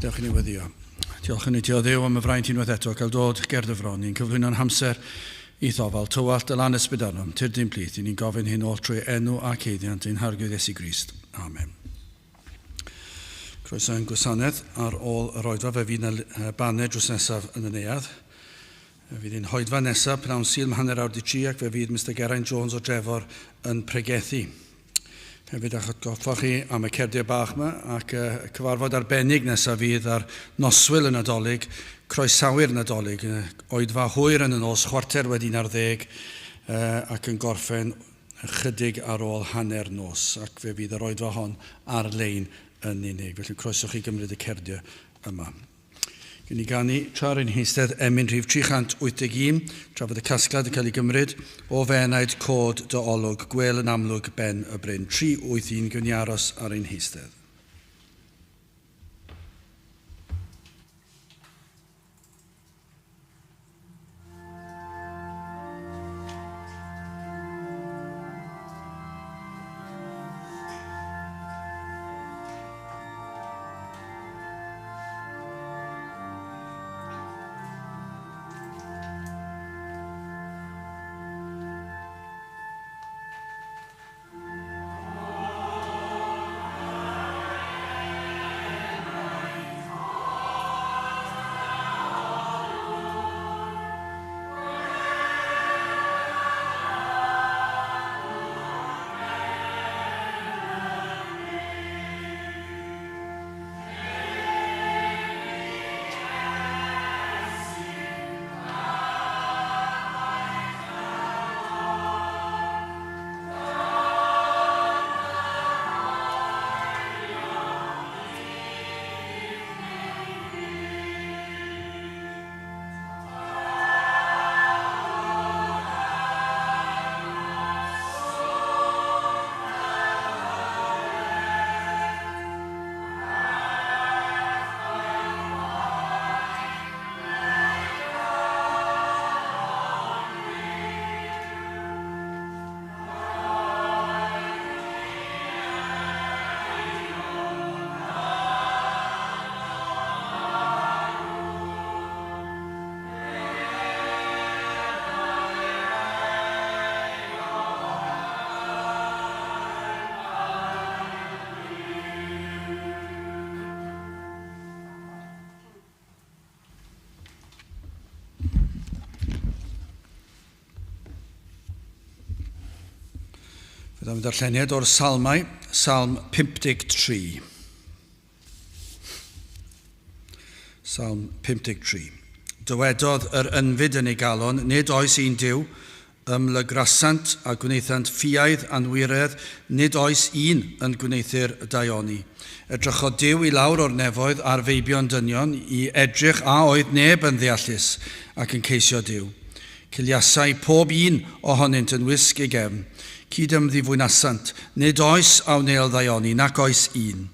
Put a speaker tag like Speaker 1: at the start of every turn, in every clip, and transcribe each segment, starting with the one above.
Speaker 1: Dewch i ni weddio. Diolch yn ei Dduw am y fraint unwaith eto cael dod ger dy fron. Ni'n cyflwyno'n hamser i ddofal tywallt y lan ysbrydolwm. Tyr dim plith, ni'n gofyn hyn oll trwy enw a ceiddiant ein hargydd Iesu Grist. Amen. Croeso yn gwasanaeth ar ôl yr oedfa fe fydd na banau drws nesaf yn y neuadd. Fydd hi'n hoedfa nesaf pnawn Sul hanner awr 13 ac fe fydd Mr Geraint Jones o Drefor yn pregethu. Hefyd atgoffa chi am y cerdiau bach yma ac cyfarfod arbennig nesaf fydd ar noswyl y Nadolig, croesawu'r Nadolig, oedfa hwyr yn y nos, chwarter wedi 11 ac yn gorffen chydig ar ôl hanner nos ac fe fydd yr oedfa hon ar-lein yn unig. Felly croeso chi gymryd y cerdiau yma. Gyn ni ganu tra'r ein heistedd emyn rhif 381, tra fod y casgliad yn cael ei gymryd o fenaid cod dy olwg, gwel yn amlwg ben y bryn. 381 gyn ni aros ar ein heistedd. Fydd am ddarlleniad o'r salmau, Salm 53. Salm 53. Dywedodd yr ynfyd yn ei galon, nid oes un Duw, ymlygrasant a gwneithant ffiaidd anwiredd, nid oes un yn gwneithir daioni. Edrychodd Duw i lawr o'r nefoedd a'r feibion dynion i edrych a oedd neb yn ddeallus ac yn ceisio Duw. Ciliasau pob un ohonynt yn wisg ei gefn, cydymddifwynasant, nid oes awnel ddaioni, nac oes un.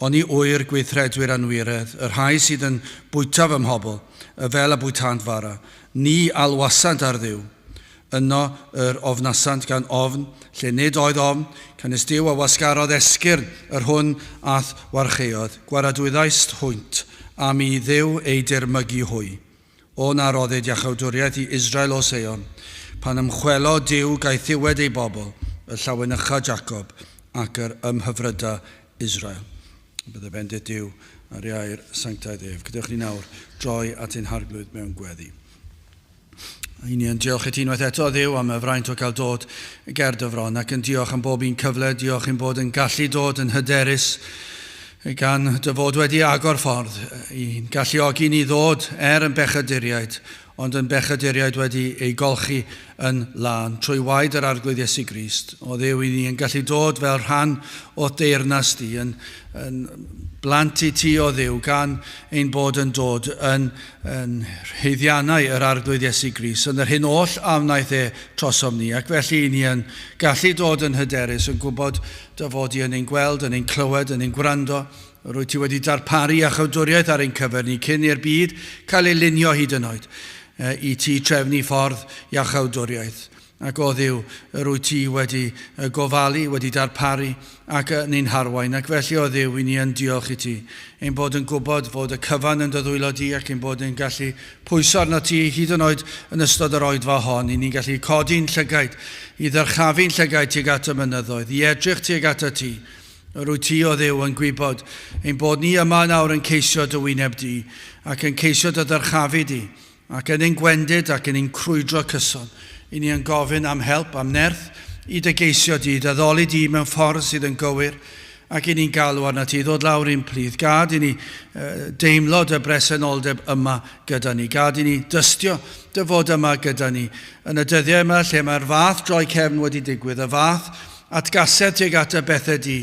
Speaker 1: Oni wyr gweithredwyr anwiredd, yr rhai sydd yn bwytaf ym mhobl, y fel y bwytant fara, ni alwasant ar Dduw. Yno yr ofnasant gan ofn, lle nid oedd ofn, can ysdiw a wasgarodd esgyrn yr hwn ath warcheodd, gwaradwyddaist hwynt, a mi Dduw ei dirmygu hwy. O na roddid iachawdwriaeth i Israel o Seion, pan ymchwelo Duw gaeth ddiwed ei bobl, y llawenycha Jacob ac yr ymhyfryda Israel. Bydde bendith Duw ar iair sanctaidd ef. Gydewch ni nawr droi at ein harglwydd mewn gweddi. I ni yn diolch i ti unwaith eto Dduw am y fraint o gael dod ger dy fron ac yn diolch am bob un cyfle, diolch yn bod yn gallu dod yn hyderus gan dy fod wedi agor ffordd i'n galluogi ni ddod yn bechaduriaid, ond yn bechaduriaid wedi ei golchi yn lan trwy waed yr arglwydd Iesu Grist. O Dduw i ni yn gallu dod fel rhan o deyrnas di, yn blant i ti o Dduw gan ein bod yn dod yn rheiddiannau yr arglwydd Iesu Grist, yn yr hyn oll am wnaeth e trosom ni, ac felly ni yn gallu dod yn hyderus, yn gwybod dy fod i yn ein gweld, yn ein clywed, yn ein gwrando. Rwy ti wedi darparu a chawdwriaeth ar ein cyfer ni cyn i'r byd cael ei lunio hyd yn oed i ti trefnu ffordd iachawdwriaeth. Ac o Dduw, yr wyt ti wedi gofalu, wedi darparu ac yn ein harwain. Ac felly o Dduw, i ni yn diolch i ti. Ein bod yn gwybod fod y cyfan yn dyddwylo di ac ein bod yn gallu pwyso arno ti hyd yn oed yn ystod yr oedfa hon. I ni'n gallu codi'n llygaid, i ddyrchafu'n llygaid tuag at y mynyddoedd, i edrych tuag at y ti. Yr wyt ti o Dduw yn gwybod ein bod ni yma nawr yn ceisio dy wyneb di ac yn ceisio dy ddyrchafu di ac yn ein gwendid ac yn ein crwydro cyson. I ni yn gofyn am help, am nerth, i dy geisio di, dy ddoli di mewn ffordd sydd yn gywir, ac i ni'n galw arna ti ddod lawr i'n plydd. Gad i ni deimlo dy bresenoldeb yma gyda ni. Gad i ni dystio dy fod yma gyda ni. Yn y dyddiau yma lle mae'r fath droi cefn wedi digwydd, y fath atgasedd tuag at y bethau di,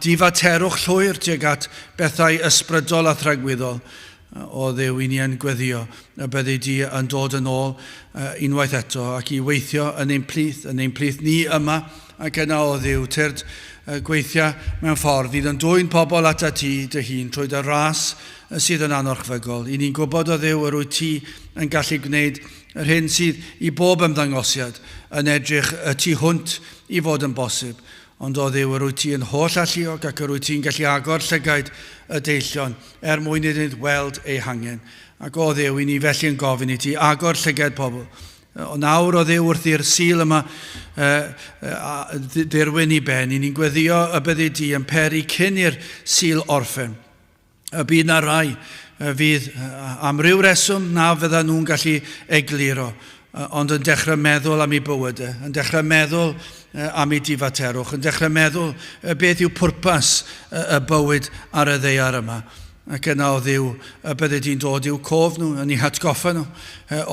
Speaker 1: difaterwch llwyr tuag at bethau ysbrydol a thragwyddol. O Dduw, i ni yn gweddio y byddu di yn dod yn ôl unwaith eto ac i weithio yn ein plith ni yma ac yna o Dduw, tyrd gweithio mewn ffordd fydd yn dwy'n pobl at ti dy hun trwy dy ras sydd yn anorchfygol. I ni'n gwybod o Dduw yr wyt ti yn gallu gwneud yr hyn sydd i bob ymddangosiad yn edrych y tu hwnt i fod yn bosib. Ond o Dduw, yr wyt ti yn holl alluog ac yr wyt ti'n gallu agor llygaid y deillion mwyn iddynt weld ei hangen. Ac o Dduw, i ni felly yn gofyn i ti agor llygaid pobl. O nawr o Dduw wrth i'r sil yma ddirwyn i ben, i ni'n gweddio y byddu di yn peri cyn i'r sil orffen. Y bydd na rai fydd am ryw reswm na fydda nhw'n gallu egluro, ond yn dechrau meddwl am ei bywydau, yn dechrau meddwl am ei difaterwch, yn dechrau meddwl beth yw pwrpas y bywyd ar y ddeiar yma. Ac yna o Dduw, bydde di'n dod i'w cof nhw, yn ei hatgoffa nhw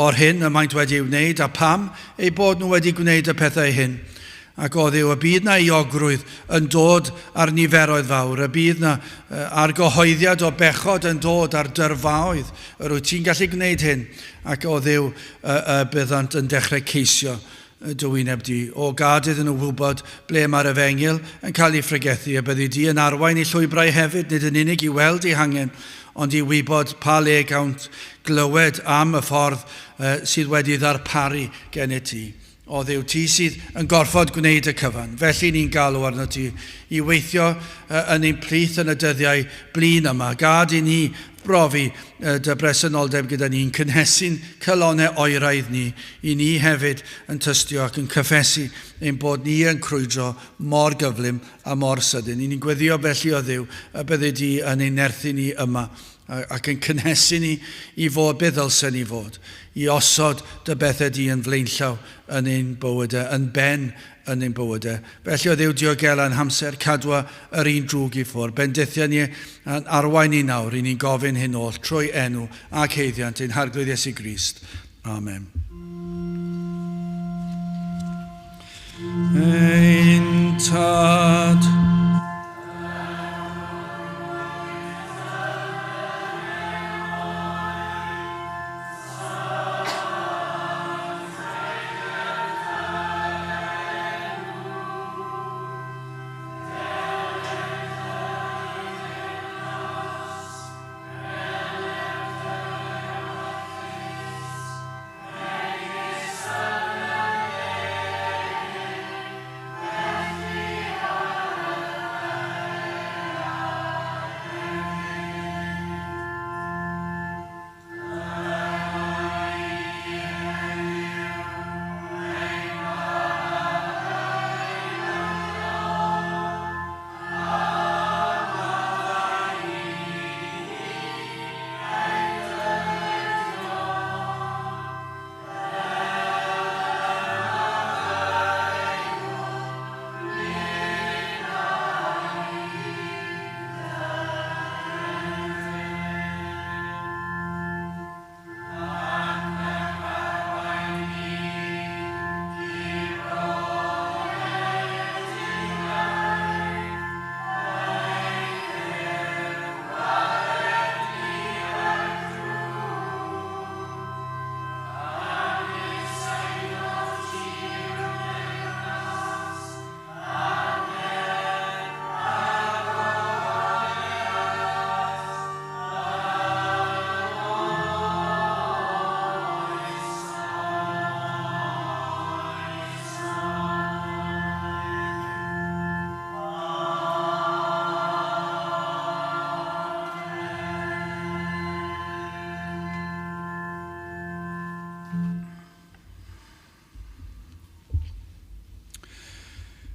Speaker 1: o'r hyn y maent wedi wneud a pam ei bod nhw wedi gwneud y pethau hyn. Ac o Dduw, y bydd na iogrwydd yn dod ar niferoedd fawr, y bydd na argyhoeddiad o bechod yn dod ar dyrfaoedd, yr wyt ti'n gallu gwneud hyn, ac o Dduw byddant yn dechrau ceisio dy wyneb di. O gad iddyn nhw wybod ble mae'r efengyl yn cael ei ffregethu, a byddu di yn arwain ei llwybrau hefyd, nid yn unig i weld ei hangen, ond i wybod pa le gawnt glywed am y ffordd sydd wedi ddarparu gen i ti. O Dduw, ti sydd yn gorfod gwneud y cyfan. Felly ni'n galw arno ti i weithio yn ein plith yn y dyddiau blin yma. Gad i ni brofi dy bresenoldeb gyda ni'n cynhesu'n cylonau oeraidd ni, i ni hefyd yn tystio ac yn cyffesu ein bod ni yn crwydro mor gyflym a mor sydyn. I ni'n gweddio felly o Dduw y byddu di yn ein nerthu ni yma ac yn cynhesu ni i fod beth ddylsen ni fod, i osod dy bethau di yn flaenllaw yn ein bywydau, yn ben yn ein bywydau. Felly o Dduw diogel yn hamser cadwa yr un drwg i ffwrdd. Bendithio ni yn arwain ni nawr, i ni'n gofyn hyn oll trwy enw ac heiddiant ein harglwydd Iesu Grist. Amen. Ein tad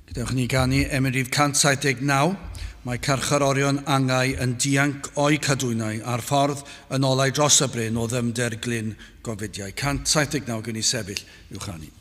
Speaker 1: Gadewch ni ganu Emerif 179, mae carcharorion angau yn dianc o'i cadwynau a'r ffordd yn olau dros y bryn o ddymder glyn gofidiau. 179 gen i sefyll i'w chanu.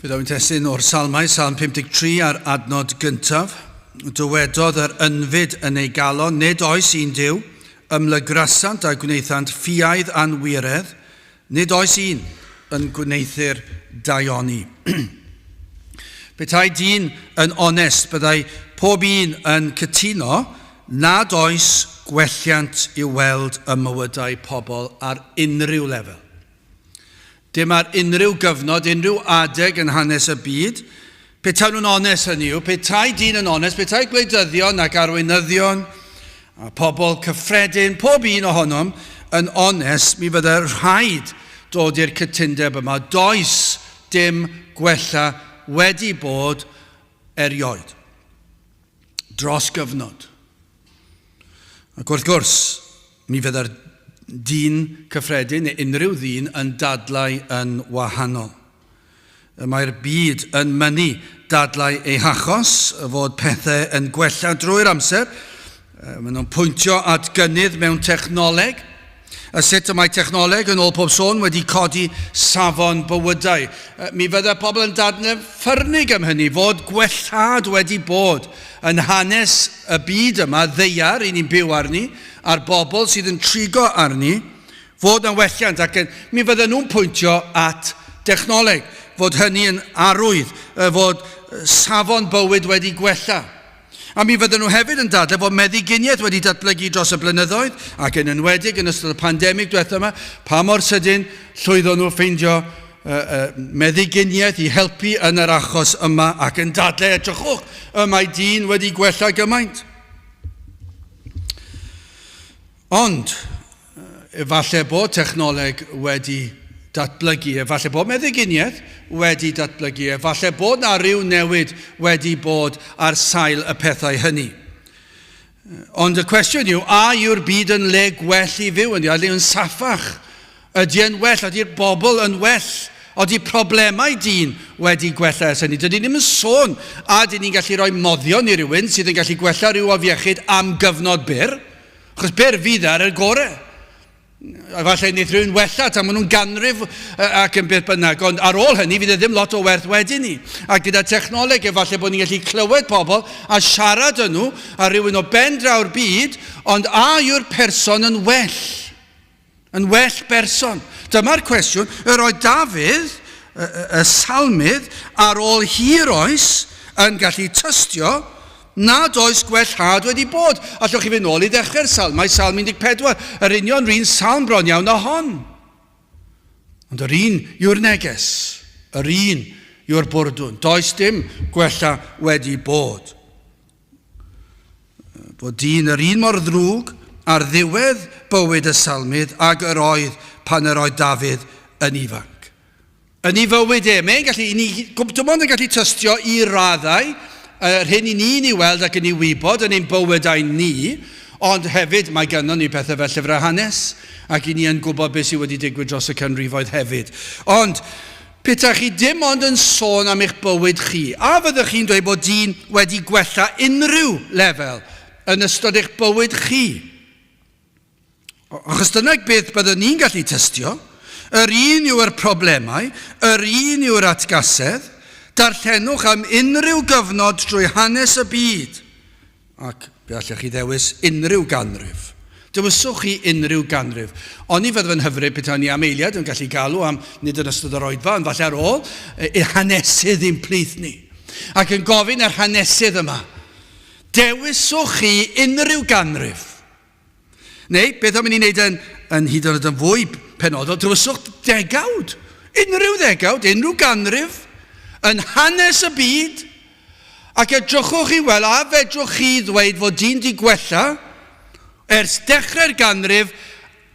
Speaker 1: Fe daw yn testyn o'r salmau, Salm 53 ar adnod gyntaf. Dywedodd yr ynfyd yn ei galon, nid oes un Duw, ymlygrasant a gwneithant ffiaidd anwiredd, nid oes un yn gwneithir daioni. Petai dyn yn onest, byddai pob un yn cytuno, nad oes gwelliant i weld y mywydau pobl ar unrhyw lefel. Dim ar unrhyw gyfnod, unrhyw adeg yn hanes y byd. Petai nhw'n onest hynny yw, petai dyn yn onest, petai gwleidyddion ac arweinyddion, a pobl cyffredin, pob un ohonom yn onest, mi fyddai rhaid dod i'r cytundeb yma. Does dim gwella wedi bod erioed dros gyfnod. Ac wrth gwrs, mi fyddai'r dyn cyffredin neu unrhyw ddyn yn dadlau yn wahanol. Mae'r byd yn mynnu dadlau ei hachos fod pethau yn gwella drwy'r amser. Maen nhw'n pwyntio at gynnydd mewn technoleg, A sut y mae technoleg yn ôl pob sôn wedi codi safon bywydau. Mi fydda pobl yn dadlau ffyrnig am hynny, fod gwellad wedi bod yn hanes y byd yma, ddeiar i ni'n byw arni, a'r bobl sydd yn trigo arni, fod yn welliant, ac mi fydda nhw'n pwyntio at technoleg, fod hynny yn arwydd, fod safon bywyd wedi gwella. A mi fydden nhw hefyd yn dadlau fod meddyginiaeth wedi datblygu dros y blynyddoedd ac yn enwedig yn ystod y pandemig diwethaf yma, pa mor sydyn llwyddo nhw ffeindio meddyginiaeth i helpu yn yr achos yma ac yn dadlau edrychwch y mae dyn wedi gwella gymaint. Ond, efallai bod technoleg wedi datblygu, efallai bod meddyginiaeth wedi datblygu, efallai bod na ryw newid wedi bod ar sail y pethau hynny. Ond y cwestiwn yw, a yw'r byd yn le gwell i fyw yn yw'n saffach? Ydy yn well? Ydy'r bobl yn well? Ydy problemau dyn wedi gwella ers hynny? Dydy ddim yn sôn a dyn ni'n gallu rhoi moddion i rywun sydd yn gallu gwella ryw ofiechyd am gyfnod byr, achos byr fydd ar y gorau. Falle wneud rhywun wella tan maen nhw'n ganrif ac yn beth bynnag, ond ar ôl hynny fydd ddim lot o werth wedyn ni. A gyda technoleg efallai bod ni'n gallu clywed pobl a siarad yn nhw a rhywun o ben draw'r byd, ond a yw'r person yn well? Yn well berson? Dyma'r cwestiwn, yr oedd Dafydd, y salmydd, ar ôl hir oes, yn gallu tystio nad oes gwellhad wedi bod. Allwch chi fynd nôl i ddechrau'r salmau, salm 14, yr union rhan salm bron iawn o hon. Ond yr un yw'r neges, yr un yw'r bwrdwn. Does dim gwella wedi bod. Bod dyn yr un mor ddrwg ar ddiwedd bywyd y salmydd ag yr oedd pan yr oedd Dafydd yn ifanc. Yn ei fywyd mae'n gallu, dim ond yn gallu tystio i raddau, yr hyn i ni'n ei weld ac yn ei wybod yn ein bywydau ni, ond hefyd mae gynnon ni pethau fel llyfr a hanes, ac i ni yn gwybod beth sydd wedi digwydd dros y canrifoedd hefyd. Ond, petach chi dim ond yn sôn am eich bywyd chi, a fyddwch chi'n dweud bod dyn wedi gwella unrhyw lefel yn ystod eich bywyd chi. Achos dyna beth byddwn ni'n gallu tystio, yr un yw'r problemau, yr un yw'r atgasedd, darllenwch am unrhyw gyfnod drwy hanes y byd. Ac fe allech chi ddewis unrhyw ganrif. Dywyswch chi unrhyw ganrif. Ond ni fydd yn hyfryd petai ni am eiliad yn gallu galw am nid yn ystod yr oedfa, ond falle ar ôl y hanesydd i'n plith ni. Ac yn gofyn yr hanesydd yma. Dewiswch chi unrhyw ganrif. Neu, beth am i ni wneud yn hyd yn oed yn fwy penodol, dywyswch degawd. Unrhyw ddegawd, unrhyw ganrif. Yn hanes y byd, ac edrychwch chi wel, a fedrwch chi ddweud fod dyn di gwella ers dechrau'r ganrif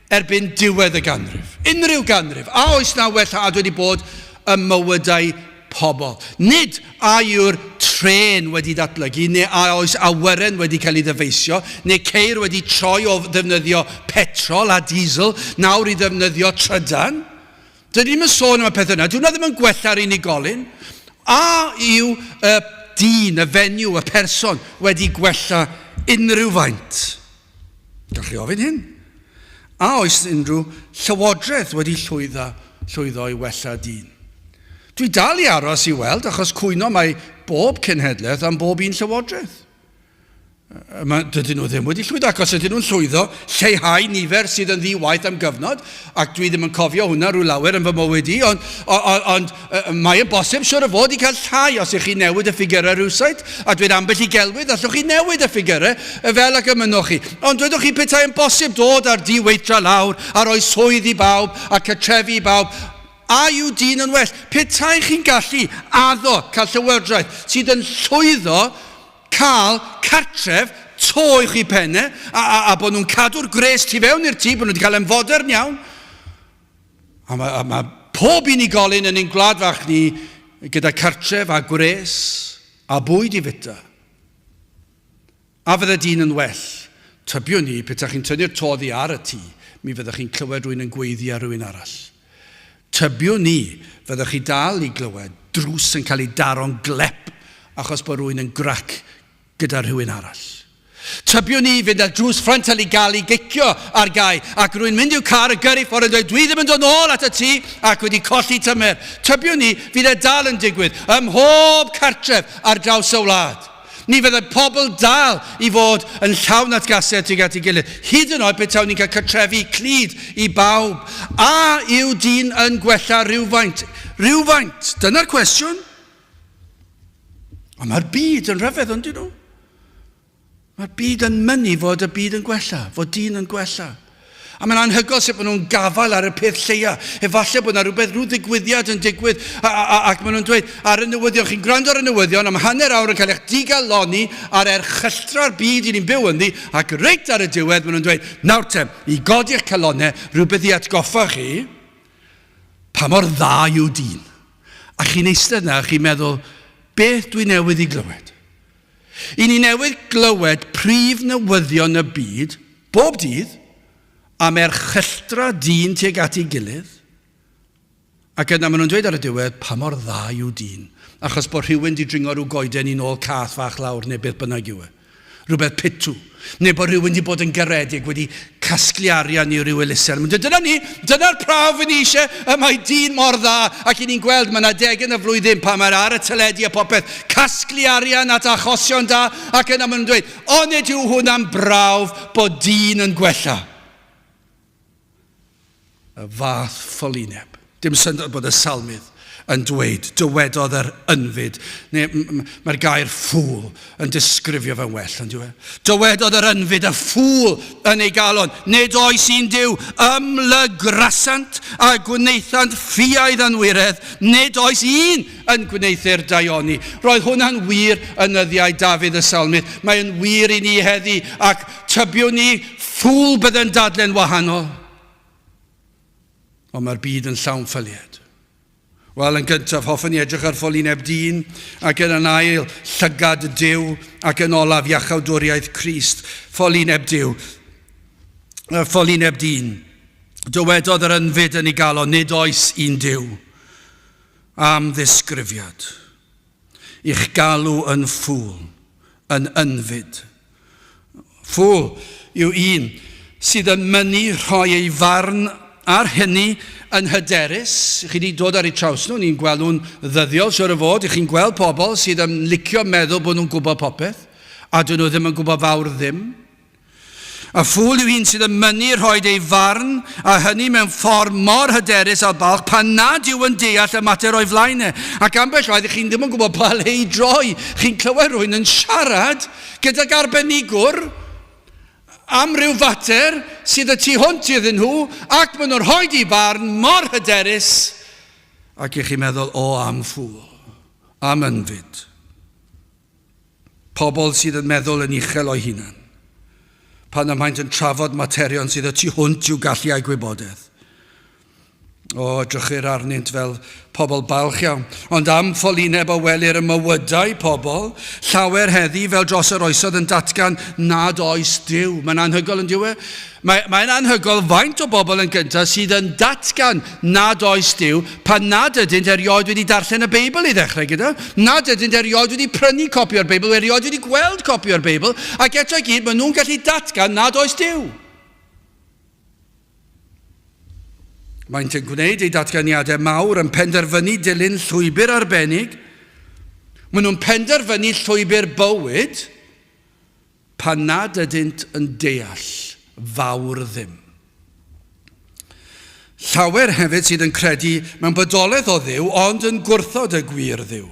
Speaker 1: erbyn diwedd y ganrif. Unrhyw ganrif. A oes na wellhad wedi bod y mywydau pobl. Nid a yw'r tren wedi datblygu, neu a oes awyren wedi cael ei ddyfeisio, neu ceir wedi troi o ddefnyddio petrol a diesel, nawr i ddefnyddio trydan. Dydyn ni'n sôn am y peth yna. Dwi'n ddim yn gwella'r unigolyn. A yw y dyn, y fenyw, y person wedi gwella unrhyw faint? Gallwch chi ofyn hyn. A oes unrhyw llywodraeth wedi llwyddo i wella dyn? Dwi dal i aros i weld achos cwyno mae bob cenhedlaeth am bob un llywodraeth. Dydyn nhw ddim wedi llwyddo, ac os ydyn nhw'n llwyddo lleihau nifer sydd yn ddi-waith am gyfnod, ac dwi ddim yn cofio hwnna rhyw lawer yn fy mywyd i, ond mae yn bosib siwr o fod i cael llai os ych chi newid y ffigurau rhywsait, a dwi'n ambell i gelwydd, allwch chi newid y ffigurau fel ac ymynwch chi. Ond dwedwch chi petai yn bosib dod ar di-weitra lawr, a roi swydd i bawb, a cartrefi i bawb, a yw dyn yn well. Petai chi'n gallu addo cael llywodraeth sydd yn llwyddo cael cartref to i'ch chi penne a bod nhw'n cadw'r gres tu fewn i'r tŷ, bod nhw wedi cael yn fodern iawn. A mae pob unigolyn yn ein gwlad fach ni gyda cartref a gres a bwyd i fita. A fydda dyn yn well. Tybiwn ni, petach chi'n tynnu'r toddi ar y tŷ, mi fyddwch chi'n clywed rhywun yn gweiddi ar rhywun arall. Tybiwn ni, fyddwch chi dal i glywed drws yn cael ei daro'n glep achos bod rhywun yn grac gyda rhywun arall. Tybiwn ni fynd â'r drws frontal i gael ei gicio ar gau ac rwy'n mynd i'w car y gyrru ffordd yn dweud dwi ddim yn dod nôl at y tŷ ac wedi colli tymer. Tybiwn ni fydd e dal yn digwydd ym mhob cartref ar draws y wlad. Ni fydd y pobl dal i fod yn llawn atgasau tuag at ei gilydd. Hyd yn oed betawn ni'n cael cartrefi clud i bawb. A yw dyn yn gwella rhywfaint? Rhywfaint? Dyna'r cwestiwn. Ond mae'r byd yn rhyfedd, ond dyn nhw. Mae'r byd yn mynnu fod y byd yn gwella, fod dyn yn gwella. A mae'n anhygoel sut maen nhw'n gafael ar y peth lleia. Efallai bod yna rhyw ddigwyddiad yn digwydd ac maen nhw'n dweud ar y newyddion, chi'n gwrando ar y newyddion am hanner awr yn cael eich digaloni ar erchylltra'r byd i ni'n byw ynddi ac reit ar y diwedd maen nhw'n dweud nawr te, i godi'ch calonnau rhywbeth i atgoffa chi pa mor dda yw dyn. A chi'n eistedd yna a chi'n meddwl beth dwi newydd i glywed. I ni newydd glywed prif newyddion y byd, bob dydd, am erchylltra dyn tuag at ei gilydd. Ac yna maen nhw'n dweud ar y diwedd pa mor dda yw dyn. Achos bod rhywun di dringo rhyw goeden i nôl cath fach lawr neu beth bynnag yw e. Rhywbeth pitw. Neu bod rhywun di bod yn garedig wedi casglu arian i ryw elusen. Dyna ni, dyna'r prawf yn eisiau, mae dyn mor dda. Ac i ni'n gweld mae yna degyn y flwyddyn pa mae'r ar y teledu a popeth. Casglu arian at achosion da. Ac yna maen nhw'n dweud, onid yw hwnna'n brawf bod dyn yn gwella. Y fath ffylineb. Dim syndod bod y salmydd yn dweud, dywedodd yr ynfyd, neu mae'r gair ffŵl yn disgrifio fe'n well, yn dweud. Dywedodd yr ynfyd y ffŵl yn ei galon, nid oes un Duw ymlygrasant a gwneithant ffiaidd anwiredd, nid oes un yn gwneithio'r daioni. Roedd hwnna'n wir yn yddiau Dafydd y salmydd. Mae'n wir i ni heddi ac tybiwn ni ffŵl byddai'n dadlen wahanol. Ond mae'r byd yn llawn ffylied. Wel, yn gyntaf, hoffwn ni edrych ar ffylineb dyn, ac yn ail, llygad Duw, ac yn olaf, iachawdwriaeth Crist, ffylineb Duw. Ffylineb dyn. Dywedodd yr ynfyd yn ei galon, nid oes un Duw. Am ddisgrifiad. I'ch galw yn ffŵl, yn ynfyd. Ffŵl yw un sydd yn mynnu rhoi ei farn ar hynny yn hyderus. Chi wedi dod ar eu traws nhw, ni'n gweld nhw'n ddyddiol, siwr o fod. Chi'n gweld pobl sydd yn licio meddwl bod nhw'n gwybod popeth, a dyn nhw ddim yn gwybod fawr ddim. A ffŵl yw un sydd yn mynnu rhoi ei farn, a hynny mewn ffordd mor hyderus a balch, pan nad yw yn deall y mater o'i flaenau. Ac ambell waith, chi'n ddim yn gwybod pa le i droi. Chi'n clywed rhywun yn siarad gydag arbenigwr, am ryw fater sydd y tu hwnt iddyn nhw ac maen nhw'n rhoi i farn mor hyderus ac i chi meddwl am ffŵl, am ynfyd. Pobl sydd yn meddwl yn uchel o'i hunan pan ymaint yn trafod materion sydd y tu hwnt i'w gallu a'i gwybodaeth. Edrychir arnynt fel pobl balch iawn. Ond am ffylineb o welir y mywydau pobl, llawer heddi fel dros yr oesodd yn datgan nad oes Duw. Mae'n anhygoel yn diwe. Mae'n anhygoel faint o bobl yn gyntaf sydd yn datgan nad oes Duw pan nad ydynt erioed wedi darllen y Beibl i ddechrau gyda. Nad ydynt erioed wedi prynu copi o'r Beibl, erioed wedi gweld copi o'r Beibl, ac eto i gyd maen nhw'n gallu datgan nad oes Duw. Maent yn gwneud ei datganiadau mawr yn penderfynu dilyn llwybr arbennig. Maen nhw'n penderfynu llwybr bywyd pan nad ydynt yn deall fawr ddim. Llawer hefyd sydd yn credu mewn bodolaeth o Dduw, ond yn gwrthod y gwir Dduw.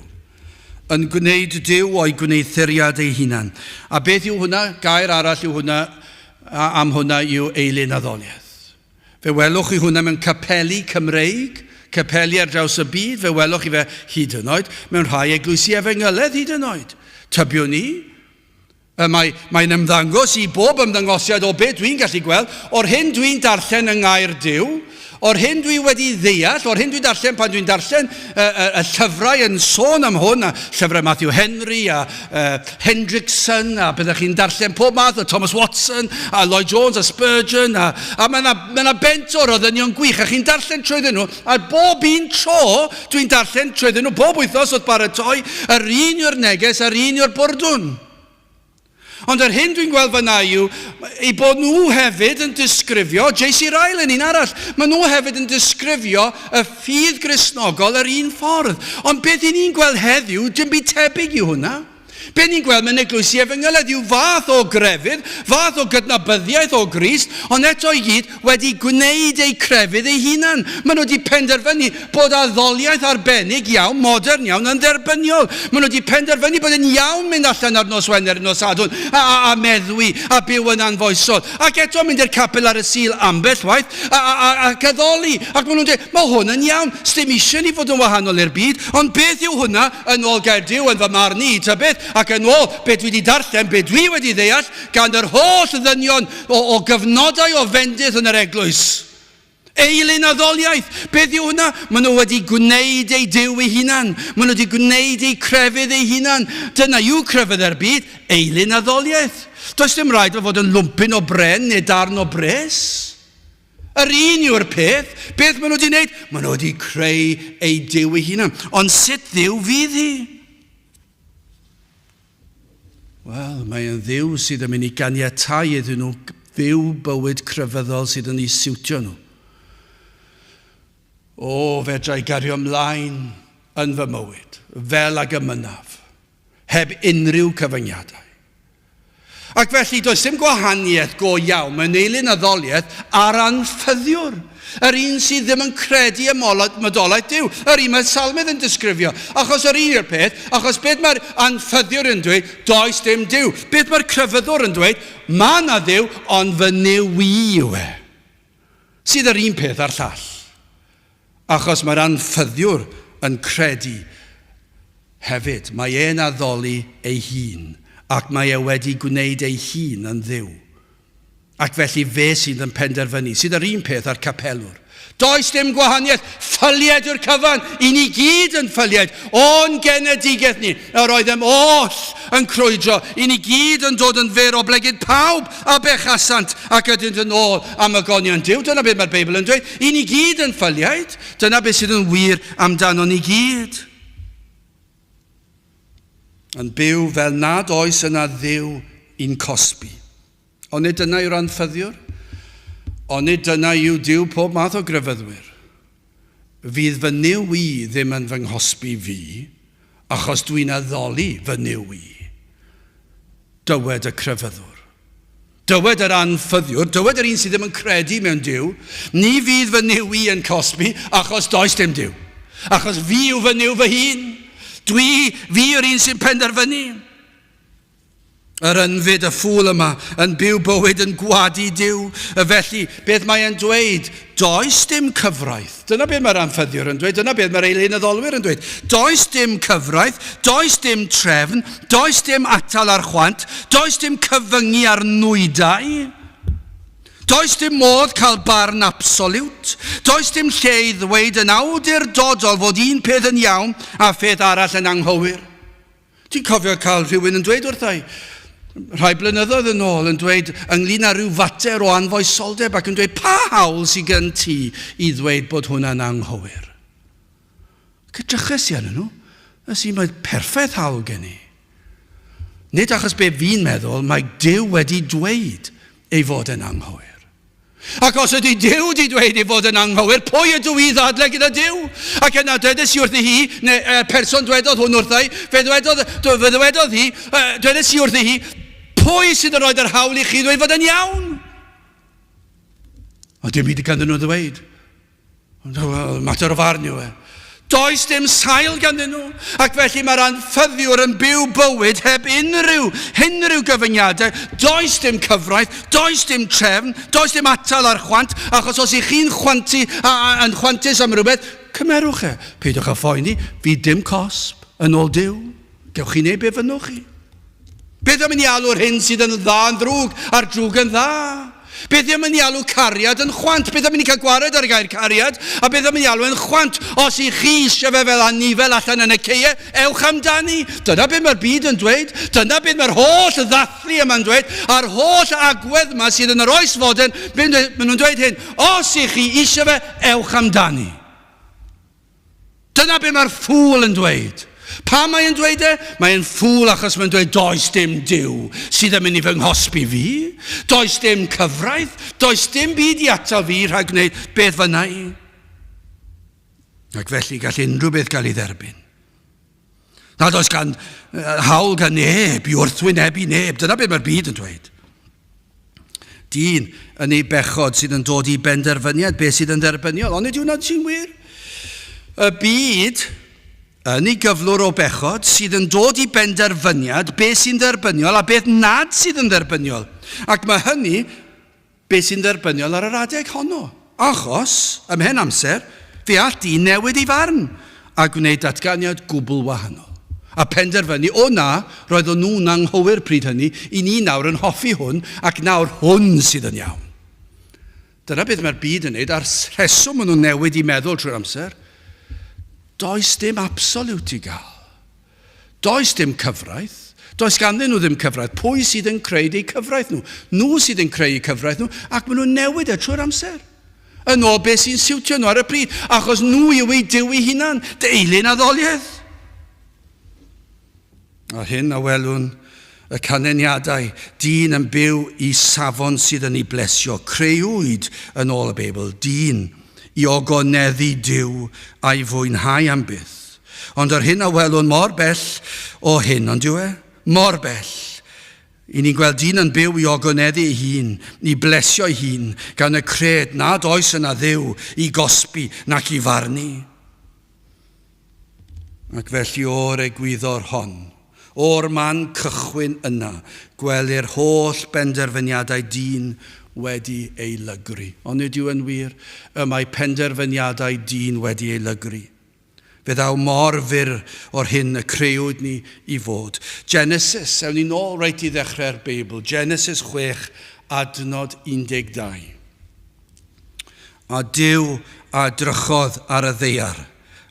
Speaker 1: Yn gwneud Duw o'i gwneithuriad ei hunan. A beth yw hwnna? Gair arall yw hwnna, am hwnna yw eilyn addoliaeth. Fe welwch chi hwnna mewn capeli Cymreig, capeli ar draws y byd, fe welwch chi fe hyd yn oed, mewn rhai eglwysi efengyledd hyd yn oed. Tybiwn ni, mae'n ymddangos i bob ymddangosiad o beth dwi'n gallu gweld, o'r hyn dwi'n darllen yng ngair Duw, o'r hyn dwi wedi ddeall, o'r hyn dwi'n darllen pan dwi'n darllen y llyfrau yn sôn am hwn, a llyfrau Matthew Henry a Hendrickson, a byddwch chi'n darllen pob math o Thomas Watson, a Lloyd Jones a Spurgeon, a mae yna bentwr o ddynion gwych, a chi'n darllen trwyddyn nhw, a bob un tro dwi'n darllen trwyddyn nhw, bob wythnos oedd baratoi, yr un yw'r neges, yr un yw'r bwrdwn. Ond yr hyn dwi'n gweld fyna yw, ei bod nhw hefyd yn disgrifio, J.C. Ryle yn un arall, maen nhw hefyd yn disgrifio y ffydd Gristnogol yr un ffordd. Ond beth i ni'n gweld heddiw, dim byd tebyg i hwnna. Be ni'n gweld mewn eglwysi Efengyl yw fath o grefydd, fath o gydnabyddiaeth o Grist, ond eto i gyd wedi gwneud ei crefydd ei hunan. Maen nhw wedi penderfynu bod addoliaeth arbennig iawn, modern iawn, yn dderbyniol. Maen nhw wedi penderfynu bod yn iawn mynd allan ar nos Wener, nos Sadwrn, a meddwi, a byw yn anfoesol. Ac eto mynd i'r capel ar y Sul ambell waith, a caddoli. Ac maen nhw'n dweud, mae hwn yn iawn, sdim eisiau ni fod yn wahanol i'r byd, ond beth yw hwnna yn ôl Gaerdyw yn fy marn i, ta beth? Ac yn ôl, beth dwi wedi darllen, beth dwi wedi ddeall, gan yr holl ddynion o gyfnodau o fendith yn yr eglwys. Eilyn addoliaeth. Beth yw hwnna? Maen nhw wedi gwneud ei Duw ei hunan. Maen nhw wedi gwneud ei crefydd ei hunan. Dyna yw crefydd yr byd, eilyn addoliaeth. Does dim rhaid o fod yn lwmpyn o bren neu darn o bres. Yr un yw'r peth. Beth maen nhw wedi gwneud? Maen nhw wedi creu ei Duw ei hunan. Ond sut Dduw fydd hi? Wel, mae'n Dduw sydd yn mynd i ganiatáu iddyn nhw fyw bywyd crefyddol sydd yn ei siwtio nhw. O, fedrai gario ymlaen yn fy mywyd, fel ag ymynaf, heb unrhyw cyfyngiadau. Ac felly, does dim gwahaniaeth go iawn mewn eilyn addoliaeth ar anffyddiwr. Yr un sydd ddim yn credu y modolaeth Duw. Yr un mae'r salmedd yn disgrifio. Achos yr un yw'r peth, achos beth mae'r anffyddiwr yn dweud, does dim Duw. Beth mae'r crefyddwr yn dweud, mae na Dduw, ond fy newi yw e. Sydd yr un peth a'r llall. Achos mae'r anffyddiwr yn credu hefyd. Mae e'n addoli ei hun. Ac mae e wedi gwneud ei hun yn Dduw. Ac felly fe sydd yn penderfynu. Sydd yr un peth a'r capelwr. Does dim gwahaniaeth. Ffylied yw'r cyfan. I ni gyd yn ffylied. O'n genedigaeth ni. Yr oeddem oll yn crwydro. I ni gyd yn dod yn fer o blegyd pawb a bechasant ac ydynt yn ôl am y gonion Duw. Dyna beth mae'r Beibl yn dweud. I ni gyd yn ffylied. Dyna beth sydd yn wir amdano ni gyd. Yn byw fel nad oes yna Dduw i'n cosbi. Ond nid dyna yw'r anffyddiwr. Ond nid dyna yw Duw pob math o grefyddwyr. Fydd fy niw i ddim yn fy nghosbi fi, achos dwi'n addoli fy niw i. Dywed y crefyddwr. Dywed yr anffyddiwr, dywed yr un sydd ddim yn credu mewn Duw, ni fydd fy niw i yn cosbi, achos does dim Duw. Achos fi yw fy niw fy hun. Fi yw'r un sy'n penderfynu. Yr ynfyd y ffwl yma yn byw bywyd yn gwadu Duw. Felly, beth mae'n dweud? Does dim cyfraith. Dyna beth mae'r anffyddiwr yn dweud. Dyna beth mae'r eilyn addolwyr yn dweud. Does dim cyfraith. Does dim trefn. Does dim atal ar chwant. Does dim cyfyngu ar nwydau. Does dim modd cael barn absoliwt. Does dim lle i ddweud yn awdurdodol fod un peth yn iawn a pheth arall yn anghywir. Ti'n cofio cael rhywun yn dweud wrthai, rhai blynyddoedd yn ôl yn dweud ynglyn â rhyw fater o anfoesoldeb ac yn dweud pa hawl sydd gen ti i ddweud bod hwnna'n anghywir. Cydrychus i arnyn nhw, ys i mae perffaith hawl gen i. Nid achos be fi'n meddwl, mae Duw wedi dweud ei fod yn anghywir. Ac os ydy Duw wedi dweud ei fod yn anghywir, pwy ydw i ddadle gyda Duw? Ac yna dwedes i wrthi hi, neu person dwedodd hwn wrthai, fe dwedodd hi, dwedes i wrthi hi, pwy sydd yn rhoi'r hawl i chi ddweud fod yn iawn? O dim byd ganddyn nhw ddweud. Mater o farn yw e. Does dim sail ganddyn nhw. Ac felly mae'r anffyddiwr yn byw bywyd heb unrhyw gyfyngiadau. Does dim cyfraith, does dim trefn, does dim atal ar chwant, achos os ych chi'n yn chwantus am rhywbeth, cymerwch e. Peidwch â phoeni, fi dim cosb yn ôl Duw. Gewch chi neu be fynnwch chi. Beth am yn i alw'r hyn sydd yn dda yn ddrwg a'r drwg yn dda? Beth am yn i alw cariad yn chwant? Beth am yn i cael gwared ar y gair cariad? A beth am yn i alw yn chwant? Os i chi eisiau fe fel anifel allan yn y ceie, ewch amdani. Dyna beth mae'r byd yn dweud. Dyna beth mae'r holl ddathlu yma'n dweud. A'r holl agwedd yma sydd yn yr oes fodern, maen nhw'n dweud hyn. Os i chi eisiau fe, ewch amdani. Dyna beth mae'r ffwl yn dweud. Pa mae'n dweud e? Mae'n ffwl achos mae'n dweud does dim Duw sydd yn mynd i fy nghosbi fi. Does dim cyfraith. Does dim byd i atal fi rhag gwneud beth fyna i. Ac felly gall unrhyw beth gael ei dderbyn. Nad oes gan hawl gan neb i wrthwynebu neb. Dyna beth mae'r byd yn dweud. Dyn yn ei bechod sydd yn dod i benderfyniad beth sydd yn derbyniol. Ond nid yw hwnna'n sy'n wir. Y byd yn ei gyflwr o bechod sydd yn dod i benderfyniad beth sy'n dderbyniol a beth nad sydd yn dderbyniol. Ac mae hynny beth sy'n dderbyniol ar yr adeg honno. Achos, ymhen amser, fe all dyn newid ei farn a gwneud datganiad gwbl wahanol. A penderfynu, o na, roedd nhw'n anghywir pryd hynny, i ni nawr yn hoffi hwn, ac nawr hwn sydd yn iawn. Dyna beth mae'r byd yn neud, a'r rheswm maen nhw'n newid i meddwl trwy'r amser. Does dim absolute i gael. Does dim cyfraith. Does ganddyn nhw ddim cyfraith. Pwy sydd yn creu eu cyfraith nhw? Nhw sydd yn creu eu cyfraith nhw, ac maen nhw'n newid trwy'r amser. Yn ôl beth sy'n siwtio nhw ar y pryd, achos nhw yw ei Duw ei hunan, deilyn addoliaeth. A hyn a welwn y canlyniadau, dyn yn byw i safon sydd yn ei blesio, creuwyd yn ôl y Beibl, dyn i ogoneddu Duw a'i fwynhau am byth. Ond ar hyn a welwn mor bell o hyn, ond yw e? Mor bell. I ni'n gweld dyn yn byw i ogoneddu ei hun, i blesio ei hun, gan y cred nad oes yna Dduw i gosbi nac i farnu. Ac felly o'r egwyddor hon, o'r man cychwyn yna, gwelir holl benderfyniadau dyn wedi ei lygru. Ond nid yw yn wir, y mae penderfyniadau dyn wedi ei lygru. Fe ddaw mor fyr o'r hyn y creuwyd ni i fod. Genesis, ewn ni nôl reit i ddechrau'r Beibl. Genesis 6, adnod 12. A Duw a drychodd ar y ddaear,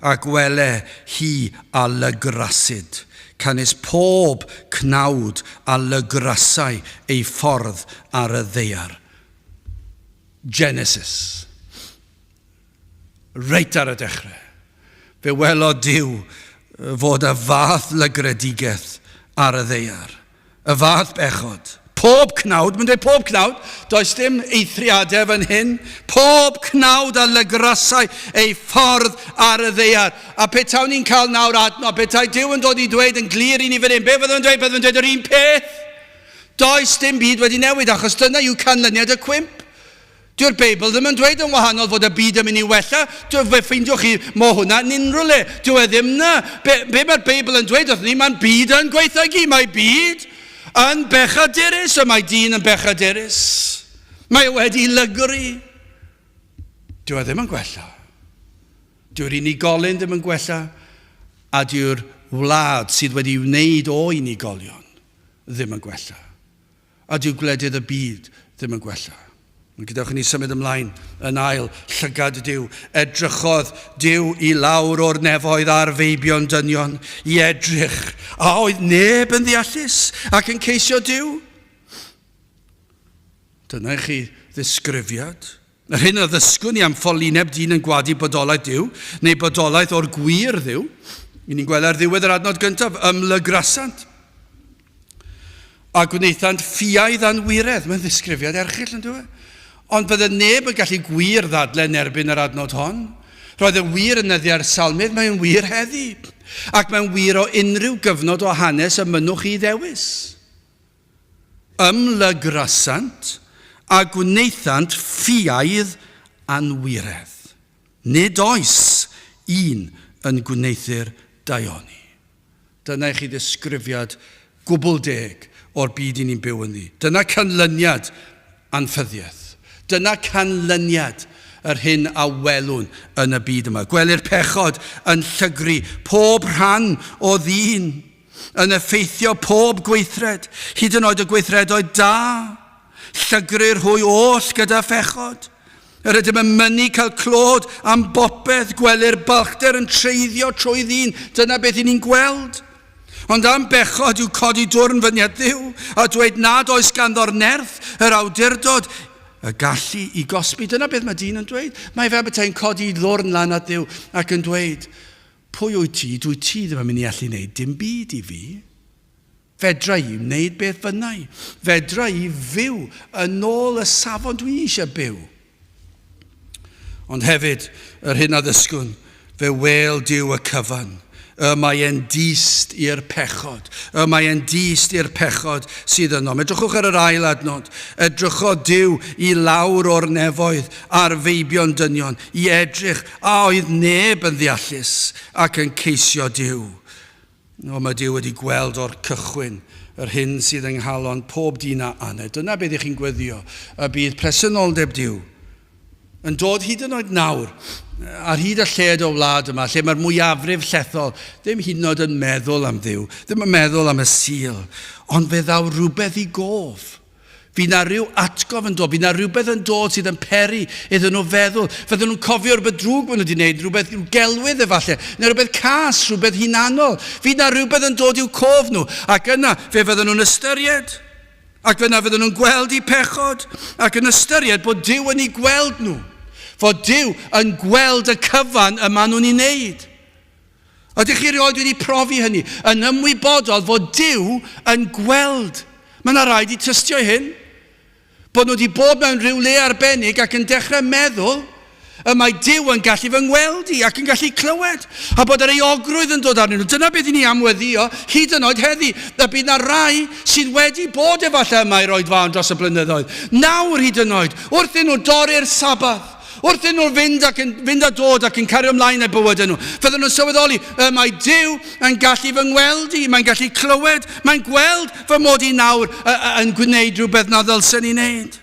Speaker 1: a gwele hi a lygrasid, canis pob cnawd a lygrasau ei ffordd ar y ddaear. Genesis. Reit ar y dechrau. Fe welodd Duw fod y fath lygredigaeth ar y ddaear. Y fath bechod. Pob cnawd, mae'n dweud pob cnawd, does dim eithriadau fan hyn. Pob cnawd a lygrasau ei ffordd ar y ddaear. A petawn ni'n cael nawr adnod, petai Duw yn dod i dweud yn glir i ni fan hyn. Be fyddwn dweud? Byddwn dweud yr un peth. Does dim byd wedi newid, achos dyna yw canlyniad y cwymp. Dyw'r Beibl ddim yn dweud yn wahanol fod y byd yn mynd i wella. Fe ffeindiwch chi, mae hwnna'n unrhyw le. Dyw e ddim na. Be mae'r Beibl yn dweud wrth ni? Mae'r byd yn gweithredu. Mae byd yn bechadurus, a mae dyn yn bechadurus. Mae wedi lygru. Dyw e ddim yn gwella. Dyw'r unigolyn ddim yn gwella, a dyw'r wlad sydd wedi wneud o unigolion ddim yn gwella. A dyw gwledydd y byd ddim yn gwella. Gydewch ni symud ymlaen yn ail, llygad Duw. Edrychodd Duw i lawr o'r nefoedd a'r feibion dynion i edrych, a oedd neb yn ddeallus ac yn ceisio Duw. Dyna chi ddisgrifiad. Yr hyn o ddysgwn ni am ffolineb dyn yn gwadu bodolaeth Duw, neu bodolaeth o'r gwir Dduw. I ni'n gweld ar ddiwedd yr adnod gyntaf, ymlygrasant. A gwneithant ffiaidd anwiredd. Mae'n ddisgrifiad erchyll yn dweud. Ond bydde neb yn gallu gwir ddadlen erbyn yr adnod hon. Roedd y wir yn nyddiau'r salmydd, mae'n wir heddi. Ac mae'n wir o unrhyw gyfnod o hanes y mynwch i ddewis. Ymlygrasant a gwneithant ffiaidd anwiredd. Nid oes un yn gwneithur daioni. Dyna i chi ddisgrifiad gwbl deg o'r byd i ni'n byw yn ddi. Dyna canlyniad anffyddiaeth. Dyna canlyniad yr hyn a welwn yn y byd yma. Gwelir pechod yn llygru pob rhan o ddyn, yn effeithio pob gweithred, hyd yn oed y gweithredoedd da, llygru'r hwy oll gyda phechod. Yr ydym yn mynnu cael clod am bopeth, gwelir balchder yn treiddio trwy ddyn, dyna beth i ni'n gweld. Ond am bechod yw codi dwrn fyniad Dduw, a dweud nad oes ganddo'r nerth, yr awdurdod, y gallu i gosbi. Dyna beth mae dyn yn dweud. Mae fe betai'n codi ddwrn lan at Dduw ac yn dweud, pwy wyt ti? Dwi ti ddim yn mynd i allu wneud dim byd i fi. Fedra i wneud beth fynnau. Fedra i fyw yn ôl y safon dwi eisiau byw. Ond hefyd, yr hyn a ddysgwn, fe wel Duw y cyfan. Mae e'n dist i'r pechod. Mae e'n dist i'r pechod sydd yno. Edrychwch ar yr ail adnod. Edrychodd Duw i lawr o'r nefoedd a'r feibion dynion i edrych a oedd neb yn ddeallus ac yn ceisio Duw. Mae Duw wedi gweld o'r cychwyn yr hyn sydd yng nghalon pob dyn a aned. Dyna beth ych chi'n gweddio. Y bydd presenoldeb Duw yn dod hyd yn oed nawr ar hyd y lled o wlad yma, lle mae'r mwyafrif llethol ddim hyd yn oed yn meddwl am Dduw, ddim yn meddwl am y Sul, ond fe ddaw rhywbeth i gof. Fydd na rhyw atgof yn dod, fydd na rhywbeth yn dod sydd yn peri iddyn nhw feddwl. Fydden nhw'n cofio rhywbeth drwg maen nhw wedi gwneud, rhywbeth i'w gelwydd efallai, neu rhywbeth cas, rhywbeth hunanol. Fydd na rhywbeth yn dod i'w cof nhw, ac yna fe fydden nhw'n ystyried. Ac yna fydden nhw'n gweld eu pechod, ac yn ystyried bod Duw yn ei gweld nhw. Fod Duw yn gweld y cyfan yma nhw'n ei wneud. Ydych chi rioed wedi profi hynny? Yn ymwybodol fod Duw yn gweld. Mae yna rhaid i tystio hyn. Bod nhw wedi bod mewn rhyw le arbennig ac yn dechrau meddwl mae Duw yn gallu fy ngweld i ac yn gallu clywed. A bod yr eogrwydd yn dod arnyn nhw. Dyna beth i ni amweddio hyd yn oed heddi. Y bydd na rai sydd wedi bod efallai yma i roed fawn dros y blynyddoedd. Nawr hyd yn oed, wrth i nhw dorri'r sabath. Wrth i nhw fynd a dod ac yn cario ymlaen y bywyd nhw. Fydden nhw'n sylweddoli, mae Duw yn gallu fy ngweld i, mae'n gallu clywed, mae'n gweld fy mod i nawr yn gwneud rhywbeth na ddylsen i wneud.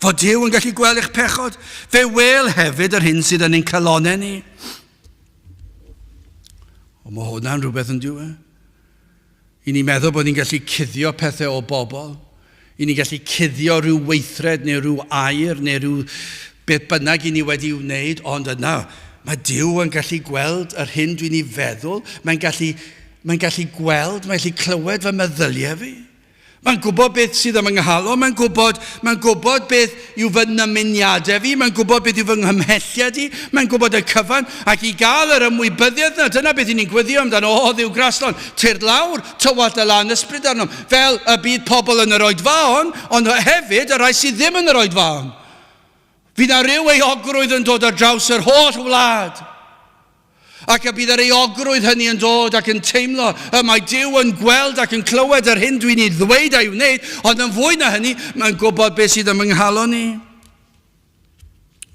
Speaker 1: Fod Duw yn gallu gweld eich pechod, fe wel hefyd yr hyn sydd yn ein calonau ni. O, mae hwnna'n rhywbeth yn diwy. I ni meddwl bod ni'n gallu cuddio pethau o bobl. I ni gallu cuddio rhyw weithred neu rhyw air neu rhyw beth bynnag i ni wedi wneud, ond yna, mae Duw yn gallu gweld yr hyn dwi'n ei feddwl, mae'n gallu gweld, mae'n gallu clywed fy meddyliau fi. Mae'n gwybod beth sydd am ynghalon, mae'n gwybod beth yw fy nymuniadau fi, mae'n gwybod beth yw fy nghymhelliad i, mae'n gwybod y cyfan, ac i gael yr ymwybyddiaeth yna, dyna beth i ni'n gweddio amdano, o Dduw Graslon, tyrd lawr, tywat y lan ysbryd arnom, fel y bydd pobl yn yr oedfaon, ond hefyd y rai sydd ddim yn yr oedfaon. Fydd na ryw eogrwydd yn dod ar draws yr holl wlad. Ac y bydd yr eogrwydd hynny yn dod ac yn teimlo mae Duw yn gweld ac yn clywed yr hyn dwi'n ei ddweud a'i wneud, ond yn fwy na hynny, mae'n gwybod beth sydd yn ynghalon ni.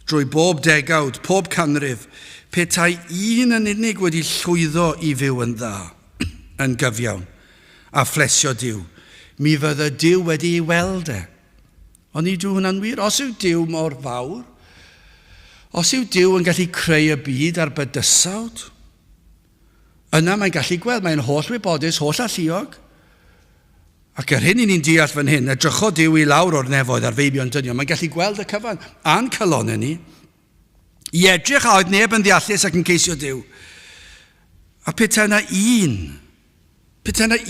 Speaker 1: Drwy bob degawd, pob canrif, petai un yn unig wedi llwyddo i fyw yn dda, yn gyfiawn, a phlesio Duw, mi fydda Duw wedi ei weld e. Ond i drwy hwnna'n wir, os yw Duw mor fawr, os yw Duw yn gallu creu y byd ar bydysawd, yna mae'n gallu gweld, mae'n holl wybodus, holl alluog. Ac yr hyn i ni'n deall fan hyn, edrychodd Duw i lawr o'r nefoedd ar feibion dynion, mae'n gallu gweld y cyfan a'n calonau ni, i edrych a oedd neb yn ddeallus ac yn ceisio Duw. A petai yna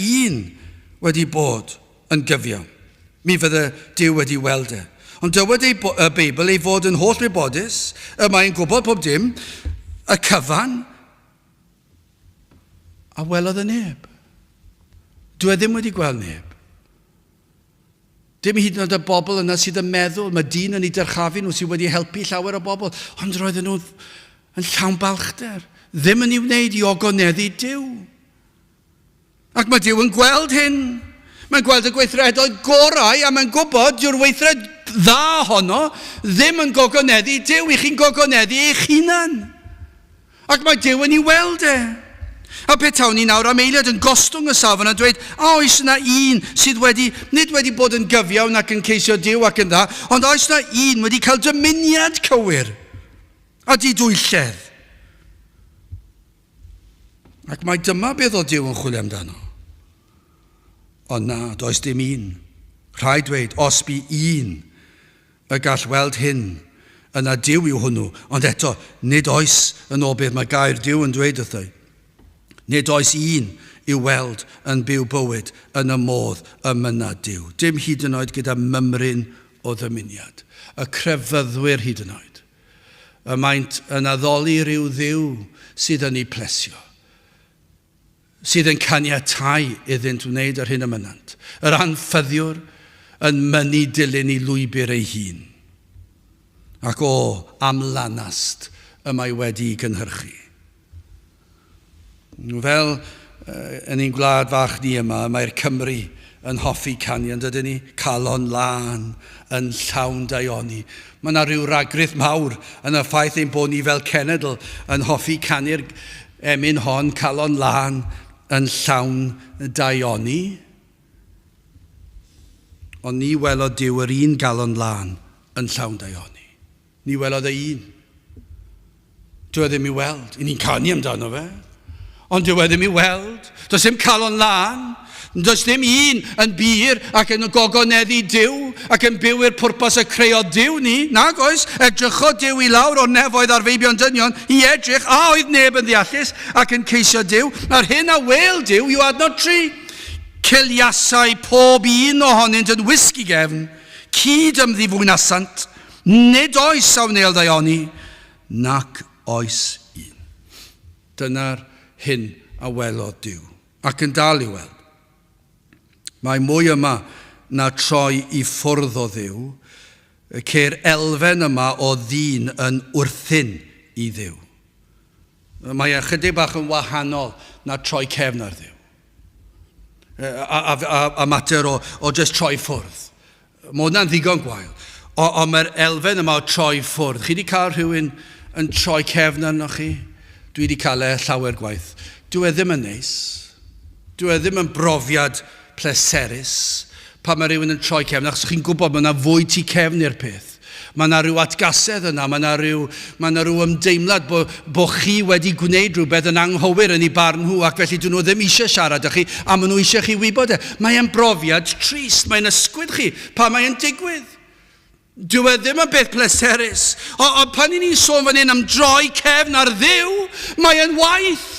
Speaker 1: un wedi bod yn gyfiawn, mi fydda Duw wedi weld e. Ond dywed y Beibl ei fod yn holl wybodus, mae'n gwybod pob dim, y cyfan, a welodd y neb. Dwi ddim wedi gweld neb. Dim hyd yn oed y bobl yna sydd yn meddwl, mae dyn yn ei dyrchafu nhw sydd wedi helpu llawer o bobl, ond roedden nhw yn llawn balchder, ddim yn ei wneud i ogoneddu Duw. Ac mae Duw yn gweld hyn. Mae'n gweld y gweithredoedd gorau a mae'n gwybod yw'r weithred dda honno ddim yn gogoneddu Duw, i chi'n gogoneddu eich hunan. Ac mae Duw yn ei weld e. A petawn ni nawr am eiliad yn gostwng y safon a dweud, oes yna un sydd nid wedi bod yn gyfiawn ac yn ceisio Duw ac yn dda, ond oes yna un wedi cael dymuniad cywir a didwylledd. Ac mae dyma beth o Duw yn chwilio amdano. Ond na, does dim un. Rhaid dweud, os bu un y gall weld hyn, yna Duw yw hwnnw. Ond eto, nid oes yn ôl beth mae gair Duw yn dweud wrtho. Nid oes un i'w weld yn byw bywyd yn y modd y mynad Duw. Dim hyd yn oed gyda mymryn o ddymuniad. Y crefyddwyr hyd yn oed. y maent yn addoli rhyw ddiw sydd yn ei plesio, sydd yn caniatáu iddynt wneud yr hyn y mynant. Yr anffyddiwr yn mynnu dilyn i lwybr ei hun. Ac am lanast y mae wedi gynhyrchu. Fel yn ein gwlad fach ni yma, mae'r Cymru yn hoffi canu, yn dydyn ni, calon lan, yn llawn daioni. Mae yna rhyw ragryth mawr yn y ffaith ein bod ni fel cenedl yn hoffi canu'r emyn hon, calon lan, yn llawn daioni. Ond ni welodd Duw yr un galon lan yn llawn daioni. Ni welodd y un. Dyw e ddim i weld. I ni'n canu amdano fe. Ond dyw e ddim i weld. Does dim calon lan. Does dim un yn byr ac yn gogoneddu Duw ac yn byw i'r pwrpas y creu o Duw ni. Nag oes, edrycho Duw i lawr o nefoedd ar feibion dynion i edrych a oedd neb yn ddeallus ac yn ceisio Duw. A'r hyn a wel Duw yw adnod 3. Ciliasau pob un ohonynt yn wisgi gefn, cyd ymddifwynasant, nid oes sawnel ddaioni, nac oes un. Dyna'r hyn a welodd Duw. Ac yn dal i weld. Mae mwy yma na troi i ffwrdd o Dduw, ceir elfen yma o ddyn yn wrthyn i Dduw. Mae ychydig bach yn wahanol na troi cefn ar Dduw. A mater o just troi ffwrdd. Mae hwnna'n ddigon gwael. Ond mae'r elfen yma o troi ffwrdd. Chi wedi cael rhywun yn troi cefn arnoch chi? Dwi wedi cael llawer gwaith. Dwi ddim yn neis. Dwi ddim yn brofiad pleserus. Pa mae rhywun yn troi cefn, achos chi'n gwybod mae yna fwy tu cefn i'r peth. Mae yna rhyw atgasedd yna, mae yna rhyw ymdeimlad bod chi wedi gwneud rhywbeth yn anghywir yn ei barn nhw, ac felly dyn nhw ddim eisiau siarad â chi, a maen nhw eisiau chi wybod e. Mae'n brofiad trist, mae'n ysgwyd chi, pa mae'n digwydd. Dyw e ddim yn beth pleserus. Ond pan ni'n sôn fan hyn am droi cefn ar Dduw, mae'n waith.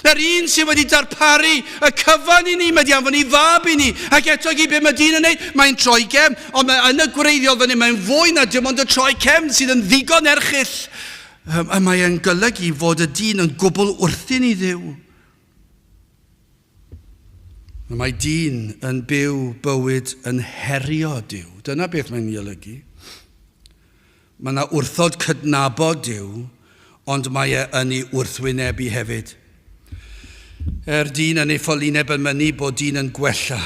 Speaker 1: Yr un sydd wedi darparu y cyfan i ni, mae di anfon i fab i ni, ac eto i be mae dyn yn neud, mae'n troi cefn, ond yn y gwreiddiol fan hyn, mae'n fwy na dim ond y troi cefn sydd yn ddigon erchyll. Mae'n golygu fod y dyn yn gwbl wrthyn i Dduw. Mae dyn yn byw bywyd yn herio Duw. Dyna beth mae'n olygu. Mae yna wrthod cydnabod Duw, ond mae yn ei wrthwynebu hefyd. Dyn yn ei ffolineb yn mynnu bod dyn yn gwella.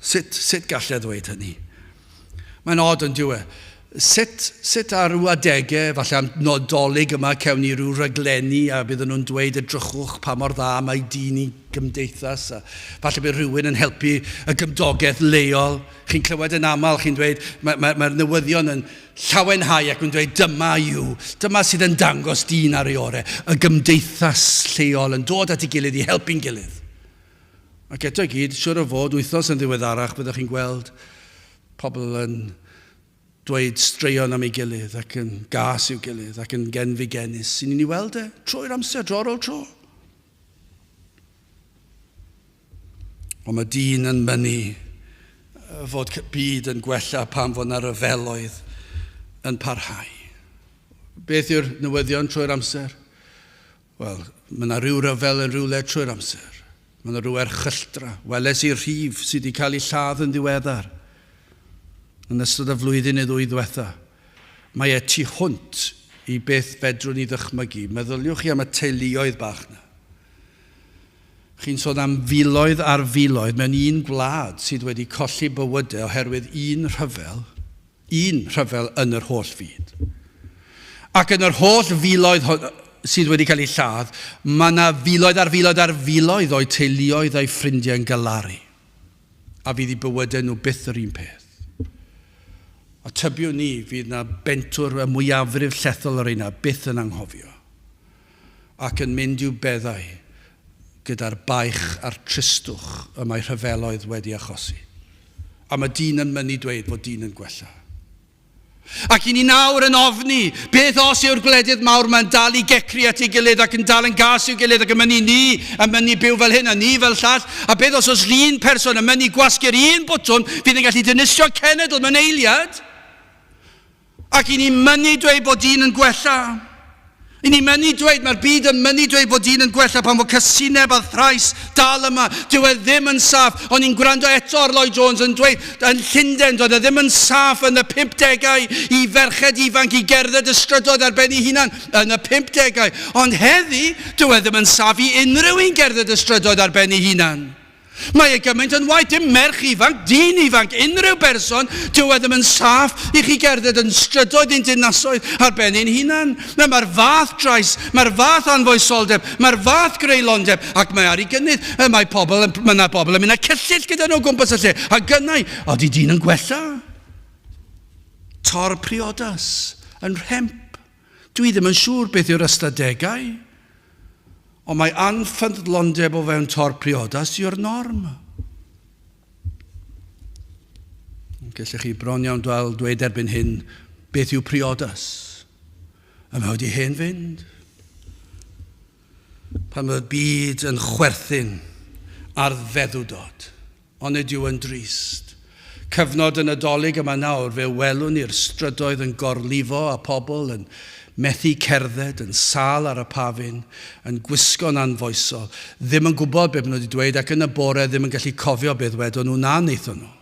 Speaker 1: Sut gallai ddweud hynny? Mae'n od yn diwe. Sut ar ryw adegau, falle am Nadolig yma, cewn ni ryw raglenni a byddwn nhw'n dweud edrychwch pa mor dda mae dyn i gymdeithas. A falle bydd rhywun yn helpu y gymdogaeth leol. Chi'n clywed yn aml, chi'n dweud, mae'r newyddion yn llawenhau ac yn dweud dyma sydd yn dangos dyn ar ei orau. Y gymdeithas leol yn dod at ei gilydd i helpu'n gilydd. Ac eto i gyd, siwr o fod, wythnos yn ddiweddarach, byddwch chi'n gweld pobl yn dweud straeon am ei gilydd ac yn gas i'w gilydd ac yn genfigenus. Sy'n ni'n ei weld e? Trwy'r amser, dro ar ôl tro. Ond mae dyn yn mynnu fod byd yn gwella pan fod yna ryfeloedd yn parhau. Beth yw'r newyddion trwy'r amser? Wel, mae yna rhyw ryfel yn rhywle trwy'r amser. Mae yna rhyw erchylltra. Weles i'r rhif sydd wedi cael ei lladd yn ddiweddar. Yn ystod y flwyddyn neu ddwy ddiwetha. Mae e tu hwnt i beth fedrwn ni ddychmygu. Meddyliwch chi am y teuluoedd bach na. Chi'n sôn am filoedd ar filoedd mewn un gwlad sydd wedi colli bywydau oherwydd un rhyfel yn yr holl fyd. Ac yn yr holl filoedd sydd wedi cael ei lladd, mae yna filoedd ar filoedd ar filoedd o'i teuluoedd a'i ffrindiau yn galaru. A fydd eu bywydau nhw byth yr un peth. A tybiwn ni, fydd yna bentwr y mwyafrif llethol yr yna byth yn anghofio. Ac yn mynd i'w beddau gyda'r baich a'r tristwch y mae rhyfeloedd wedi achosi. A mae dyn yn mynd i dweud fod dyn yn gwella. Ac i ni nawr yn ofni, beth os yw'r gwledydd mawr mae'n dal i gecri at ei gilydd ac yn dal yn gas i'w gilydd ac yn mynd i byw fel hyn a ni fel llall. A beth os un person yn mynd i gwasgu'r un bwtwn fydd yn gallu dynistio cenedl mewn eiliad. Ac i ni mynnu dweud bod un yn gwella. I ni mynnu dweud, mae'r byd yn mynnu dweud bod un yn gwella pan fod cysineb a thrais dal yma. Dyw e ddim yn saff. O'n i'n gwrando eto ar Lloyd Jones yn dweud, yn Llundain, doedd e ddim yn saff yn y 50au i ferched ifanc i gerdded y strydoedd ar ben ei hunan yn y 50au. Ond heddi, dyw e ddim yn saff i unrhyw un gerdded y strydoedd ar ben ei hunan. Mae e gymaint yn waith, dim merch ifanc, dyn ifanc, unrhyw berson, dyw e ddim yn saff i chi gerdded yn strydoedd un dinasoedd ar ben ein hunan. Mae'r fath drais, mae'r fath anfoesoldeb, mae'r fath greulondeb, ac mae ar ei gynnydd, mae pobl yn mynd â cyllyll gyda nhw gwmpas y lle, a gynnau, oeddi dyn yn gwella. Tor priodas, yn rhemp. Dwi ddim yn siŵr beth yw'r ystadegau. Ond mae anffyddlondeb o fewn tor priodas yw'r norm. Gallech chi bron iawn dweud erbyn hyn beth yw priodas. A mae wedi hen fynd. Pan mae'r byd yn chwerthin ar feddwdod, ond ydyw yn drist. Cyfnod y Nadolig yma nawr, fe welwn ni'r strydoedd yn gorlifo a pobl yn methu cerdded, yn sal ar y pafin, yn gwisgo'n anfoesol, ddim yn gwybod beth maen nhw wedi dweud, ac yn y bore ddim yn gallu cofio beth wedon nhw na wnaethon nhw.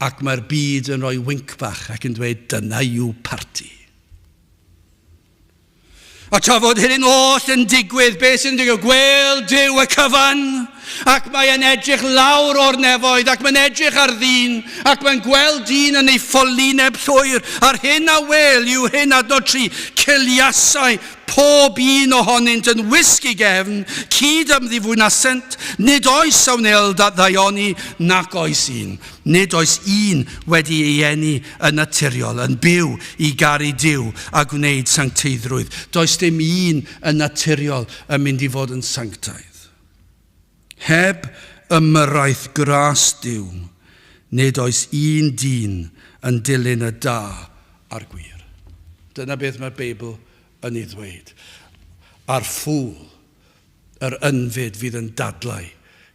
Speaker 1: Ac mae'r byd yn rhoi winc bach ac yn dweud, dyna yw parti. A tra fod hyn oll yn digwydd, beth sy'n digwydd? Gweld Duw y cyfan, ac mae'n edrych lawr o'r nefoedd, ac mae'n edrych ar ddyn, ac mae'n gweld dyn yn ei ffolineb llwyr, a'r hyn a wel yw hyn adnod 3, ciliasau, pob un ohonynt yn wisg i gefn, cyd ymddifwnasent, nid oes sawnel ddaioni, nac oes un. Nid oes un wedi ei eni yn naturiol, yn byw i garu Duw a gwneud sancteiddrwydd. Does dim un yn naturiol yn mynd i fod yn sanctaidd. Heb ymyraeth gras Duw, nid oes un dyn yn dilyn y da a'r gwir. Dyna beth mae'r Beibl yn ei ddweud. A'r ffwl, yr ynfyd fydd yn dadlau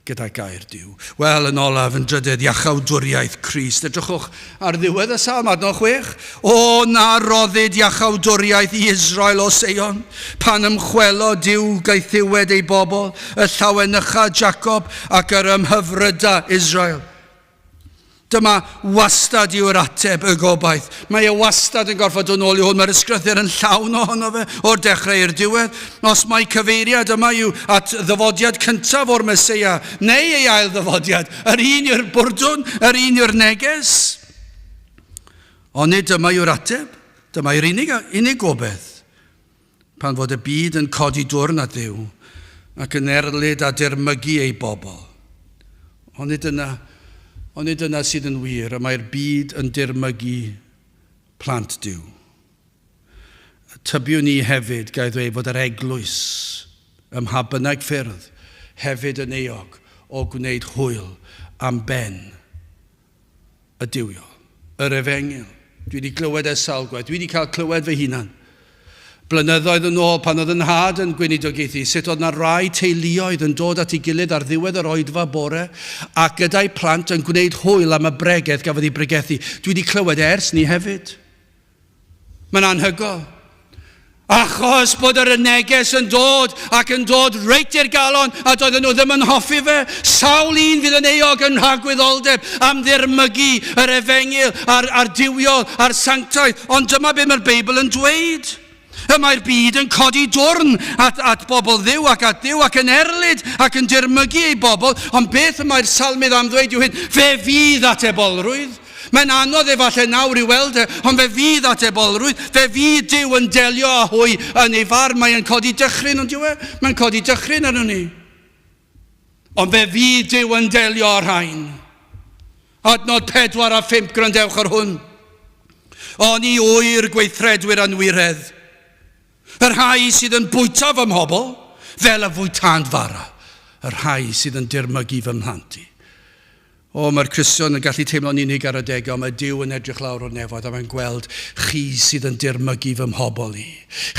Speaker 1: gyda gair Duw. Wel, yn olaf, yn drydydd, iachawdwriaeth Crist. Edrychwch ar ddiwedd y salm adnod 6. O na roddid iachawdwriaeth i Israel o Seion, pan ymchwelo Duw gaethiwed ei bobl, y llawenycha Jacob ac yr ymhyfryda Israel. Dyma wastad yw'r ateb y gobaith. Mae e wastad yn gorfod yn ôl i hwn. Mae'r ysgrythyr yn llawn ohono fe o'r dechrau i'r diwedd. Os mae cyfeiriad yma yw at ddyfodiad cyntaf o'r Meseia, neu ei ail ddyfodiad, yr un yw'r bwrdwn, yr un yw'r neges. Ond nid dyma yw'r ateb. Dyma yw'r unig gobaith. Pan fod y byd yn codi dwrn at Dduw ac yn erlyd a dirmygu ei bobl. Ond nid yna sydd yn wir, a mae'r byd yn dirmygu plant Duw. Tybiwn ni hefyd, gael ddweud, fod yr eglwys ym mha bynnag ffyrdd hefyd yn eog o gwneud hwyl am ben y diwiol, yr efengil. Dwi wedi clywed sawl gwaith, dwi wedi cael clywed fy hunan. Blynyddoedd yn ôl, pan oedd yn had yn gweinidogaethu, sut oedd yna rai teuluoedd yn dod at ei gilydd ar ddiwedd yr oedfa bore, ac gyda'i plant yn gwneud hwyl am y bregaeth gafodd ei bregethu. Dwi wedi clywed ers ni hefyd. Mae'n anhygoel. Achos bod yr neges yn dod ac yn dod reit i'r galon, a doedden nhw ddim yn hoffi fe, sawl un fydd yn eog yn rhagwyddoldeb am ddirmygu yr efengil, a'r diwiol, a'r sanctaidd. Ond dyma be mae'r Beibl yn dweud. Mae'r byd yn codi dwrn at bobl Dduw ac at Dduw ac yn erlyd ac yn dirmygu ei bobl, ond beth mae'r salmydd am ddweud yw hyn, fe fydd atebolrwydd. Mae'n anodd efallai nawr i weld ond fe fydd atebolrwydd, fe fydd Duw yn delio â hwy yn ei far, mae'n codi dychryn, ond yw e? Mae'n codi dychryn arno ni. Ond fe fydd Duw yn delio â'r rhain. Adnod 4 a 5, grandewch ar hwn. Ond i wy'r gweithredwyr anwiredd, yr rhai sydd yn bwyta fy mhobl, fel y fwytand fara, yr rhai sydd yn dirmygu fy mhlant i. Mae'r Cristion yn gallu teimlo'n unig ar y degau, mae Duw yn edrych lawr o'r nefoedd a mae'n gweld chi sydd yn dirmygu fy mhobol i.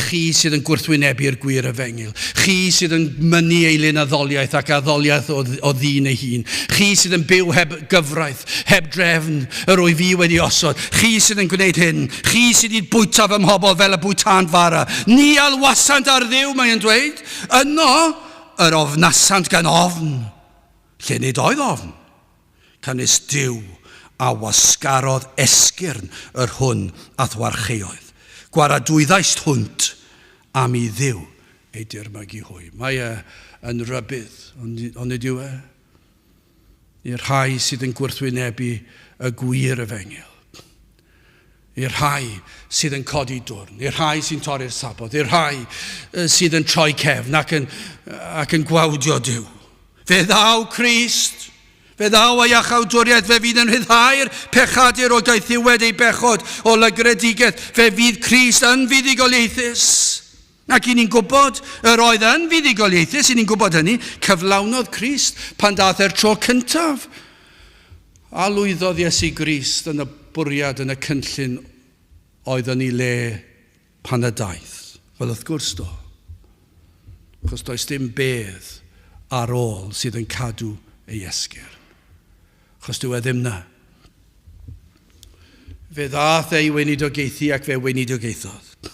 Speaker 1: Chi sydd yn gwrthwynebu'r gwir efengil. Chi sydd yn mynnu eilen addoliaeth ac addoliaeth o ddyn ei hun. Chi sydd yn byw heb gyfraith, heb drefn, yr o'i fi wedi osod. Chi sydd yn gwneud hyn. Chi sydd wedi bwyta fy mhobol fel y bwytant fara. Ni alwasant ar Dduw, mae'n dweud. Yno, yr ofnasant gan ofn. Lle nid oedd ofn. Cynnes Duw a wasgarodd esgyrn yr hwn a thwarcheoedd. Gwaradwyddaist hwnt am I Dduw ei dirmygu hwy. Mae yn rybydd, ond ydyw e? I'r rhai sydd yn gwrthwynebu y gwir efengil. I'r rhai sydd yn codi dwrn. I'r rhai sy'n torri'r sabodd. I'r rhai sydd yn troi cefn ac yn gwawdio Duw. Fe ddaw Crist. Fe ddaw a iachawdwriaeth, fe fydd yn rhyddhau'r pechadur o gaethiwed ei bechod o lygredigaeth. Fe fydd Crist yn fuddugoliaethus. Ac i ni'n gwybod, yr oedd yn fuddugoliaethus, i ni'n gwybod hynny, cyflawnodd Crist pan dath e'r tro cyntaf. A lwyddodd Iesu Grist yn y bwriad, yn y cynllun oedd yn ei le pan y daeth. Wel, wrth gwrs do. Achos does dim bedd ar ôl sydd yn cadw ei esgyrn. Chos dyw e ddim na. Fe ddath ei weinidogeithi ac fe weinidogeithodd.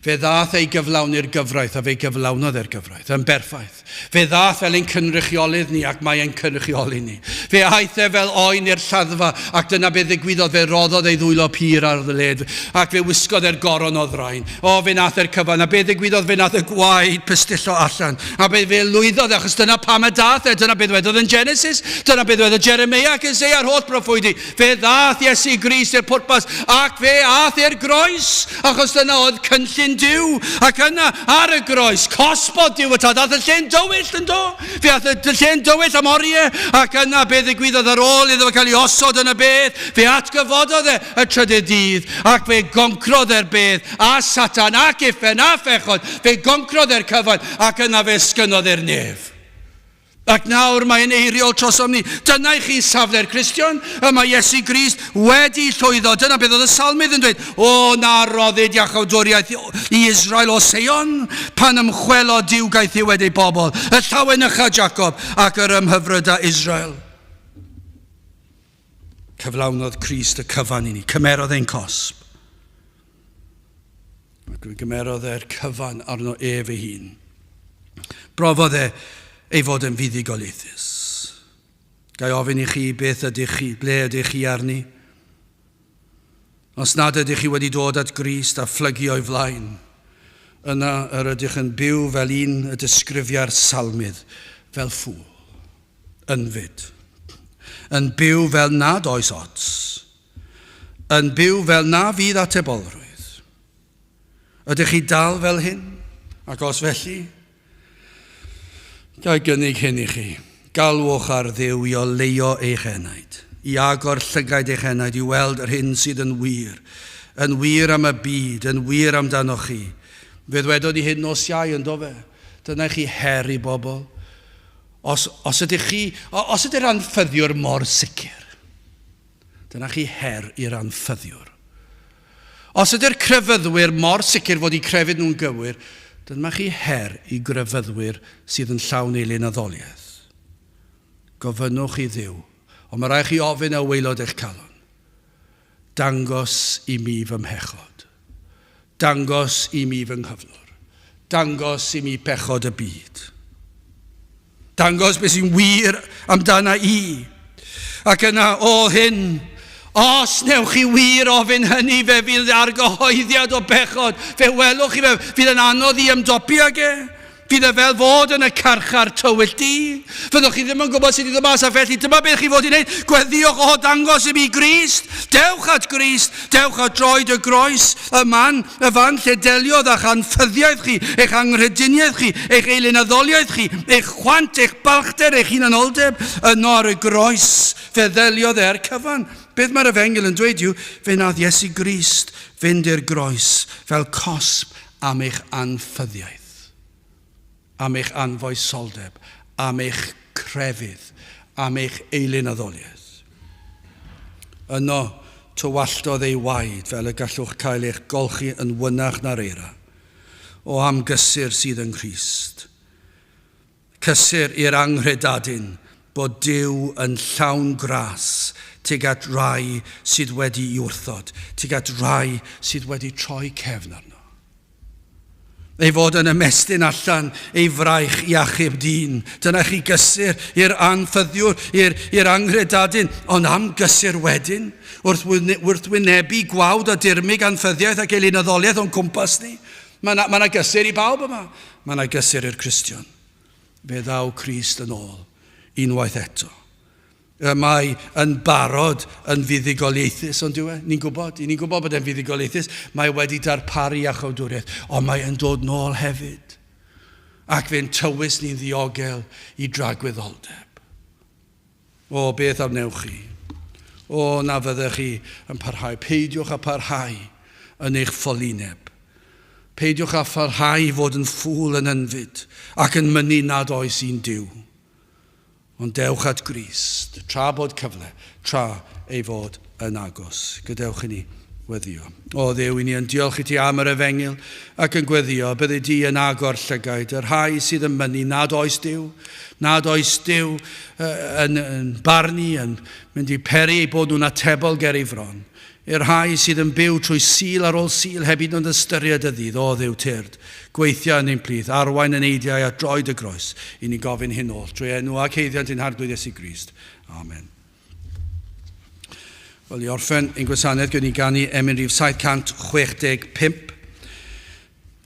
Speaker 1: Fe ddath ei gyflawni'r gyfraith a fe gyflawnodd e'r gyfraith yn berffaith. Fe ddath fel ein cynrychiolydd ni ac mae ein cynrychioli ni. Fe aeth e fel oen i'r lladdfa ac dyna be ddigwyddodd. Fe roddodd ei ddwylo pur ar y led ac fe wisgodd e'r goron o ddraen. Fe nath e'r cyfan a be ddigwyddodd fe nath y gwaed pystillo allan. A fe lwyddodd achos dyna pam y dath e. Dyna be ddwedodd yn Genesis. Dyna be ddwedodd Jeremia ac Isaiah a'r holl proffwydi. Fe ddath Iesu Grist i'r pwrpas ac fe ath i'r groes achos dyna oedd cynllun Duw ac yna ar y groes cosbod Duw y tad. Ath y lle'n dywyll yn do. Fe ath y lle'n dywyll am oriau ac yna be ddigwyddodd ar ôl iddo fe cael ei osod yn y bedd. Fe atgyfododd e y trydydd dydd ac fe goncrodd e'r bedd a Satan ac Uffen a phechod. Fe goncrodd e'r cyfan ac yna fe sgynnodd e'r nef. Ac nawr mae'n eiriol trosom ni. Dyna I chi safle'r Cristion. Mae Iesu Grist wedi llwyddo. Dyna beth oedd y salmydd yn dweud. Na roddid iachawdwriaeth I Israel o Seion pan ymchwelo Duw gaethiwed ei bobl. Y llawen ycha Jacob ac yr ymhyfryd a Israel. Cyflawnodd Crist y cyfan I ni. Cymerodd ein cosb. Ac gymerodd e'r cyfan arno fy hun. Brofodd ei fod yn fuddugoliaethus. Gai ofyn I chi beth ydych chi, ble ydych chi arni? Os nad ydych chi wedi dod at Grist a phlygu o'i flaen, yna yr ydych yn byw fel un y disgrifia'r salmydd, fel ffwl, yn fyd. Yn byw fel nad oes ots. Yn byw fel na fydd atebolrwydd. Ydych chi dal fel hyn? Ac os felly, gai gynnig hyn I chi, galwch ar Dduw I oleio eich enaid, I agor llygaid eich enaid, I weld yr hyn sydd yn wir am y byd, yn wir amdano chi. Fe ddwedodd I hyn nos Iau yn do fe, dyna chi her I bobl. Os ydy'r anffyddiwr mor sicr, dyna chi her i'r anffyddiwr. Os ydy'r crefyddwyr mor sicr fod I crefydd nhw'n gywir, dyma chi her I grefyddwyr sydd yn llawn eilen addoliaeth. Gofynnwch I Dduw, ond mae rhaid chi ofyn a waelod eich calon. Dangos I mi fy mhechod. Dangos I mi fy nghyflwr. Dangos I mi pechod y byd. Dangos beth sy'n wir amdana I. Ac yna hyn, os newch chi wir ofyn hynny, fe fydd argyhoeddiad o bechod. Fe welwch chi fe, fydd yn anodd I ymdopi ag e. Fydd e fel fod yn y carchar tywyll di. Fyddwch chi ddim yn gwybod sydd I ddod mas a felly. Dyma beth chi fod I wneud. Gweddiwch dangos I mi Grist. Dewch at Grist. Dewch at droed y groes. Y man, y fan lle deliodd a'ch anffyddiaeth chi, eich anghrediniaeth chi, eich eilenaddoliaeth chi, eich chwant, eich balchder, eich hunanoldeb. Yno ar y groes. Fe ddeliodd e'r cyfan. Beth mae'r efengil yn dweud yw, fe nath Iesu Grist fynd i'r groes fel cosb am eich anffyddiaeth, am eich anfoesoldeb, am eich crefydd, am eich eilenaddoliaeth. Yno, tywallodd ei waed fel y gallwch cael eich golchi yn wynach na'r eira, o amgysur sydd yn Christ. Cysur i'r anghredadyn bod Duw yn llawn gras tuag at rai sydd wedi ei wrthod, tuag at rai sydd wedi troi cefn arno. Ei fod yn ymestyn allan ei fraich i achub dyn. Dyna chi gysur i'r anffyddiwr, i'r anghredadyn, ond am gysur wedyn, wrth wynebu gwawd a dirmig anffyddiaeth ac eilynyddoliaeth o'n cwmpas ni. Mae yna gysur i bawb yma. Mae yna gysur i'r Cristion. Fe ddaw Crist yn ôl, unwaith eto. Mae yn barod yn fuddugoliaethus, ond dyw e, ni'n gwybod bod e'n fuddugoliaethus, mae wedi darparu a chawdwriaeth, ond mae yn dod nôl hefyd. Ac fe'n tywys ni'n ddiogel i dragwyddoldeb. O, beth arnewch chi? O, na fyddech chi yn parhau. Peidiwch a parhau yn eich ffolineb. Peidiwch a parhau fod yn ffwl yn ynfyd ac yn mynnu nad oes un Duw. Ond dewch at Grist, tra bod cyfle, tra ei fod yn agos. Gadewch i ni weddio. O Dduw, i ni yn diolch i ti am yr efengil ac yn gweddio bydde di yn agor llygaid, yr rhai sydd yn mynnu nad oes Duw yn barnu, yn mynd i peri ei bod nhw'n atebol ger ei fron. I'r rhai sydd yn byw trwy sil ar ôl sil heb hyd yn oed ystyried y ddydd, o Dduw tyrd, gweithio yn ein plith, arwain yn eidiau a droed y groes, i ni gofyn hyn ôl, trwy enw ac heiddiant i'n hardwydd Iesu Grist. Amen. Wel, i orffen ein gwasanaeth, gwyd ni ganu emyn rhif 765.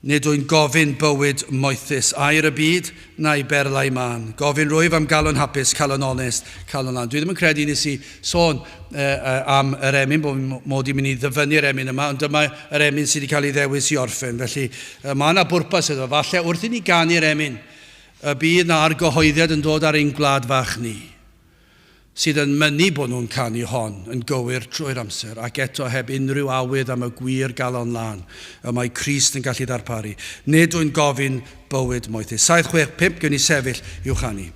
Speaker 1: Nid yw'n gofyn bywyd moethus air y byd, na'i berlau man. Gofyn rwyf am galon hapus, calon onest, calon lan. Dwi ddim yn credu nes i sôn am yr emyn, bod mod i'n mynd i ddyfynnu'r emyn yma, ond dyma yr emyn sydd wedi cael ei ddewis i orffen. Felly, mae yna bwrpas iddo. Falle, wrth i ni ganu'r emyn, y bydd na argyhoeddiad yn dod ar ein gwlad fach ni, sydd yn mynnu bod nhw'n canu hon yn gywir trwy'r amser, ac eto heb unrhyw awydd am y gwir galon lan, y mae Crist yn gallu darparu. Nid yw'n gofyn bywyd moethus. 765, gwyn ni sefyll i'w chanu.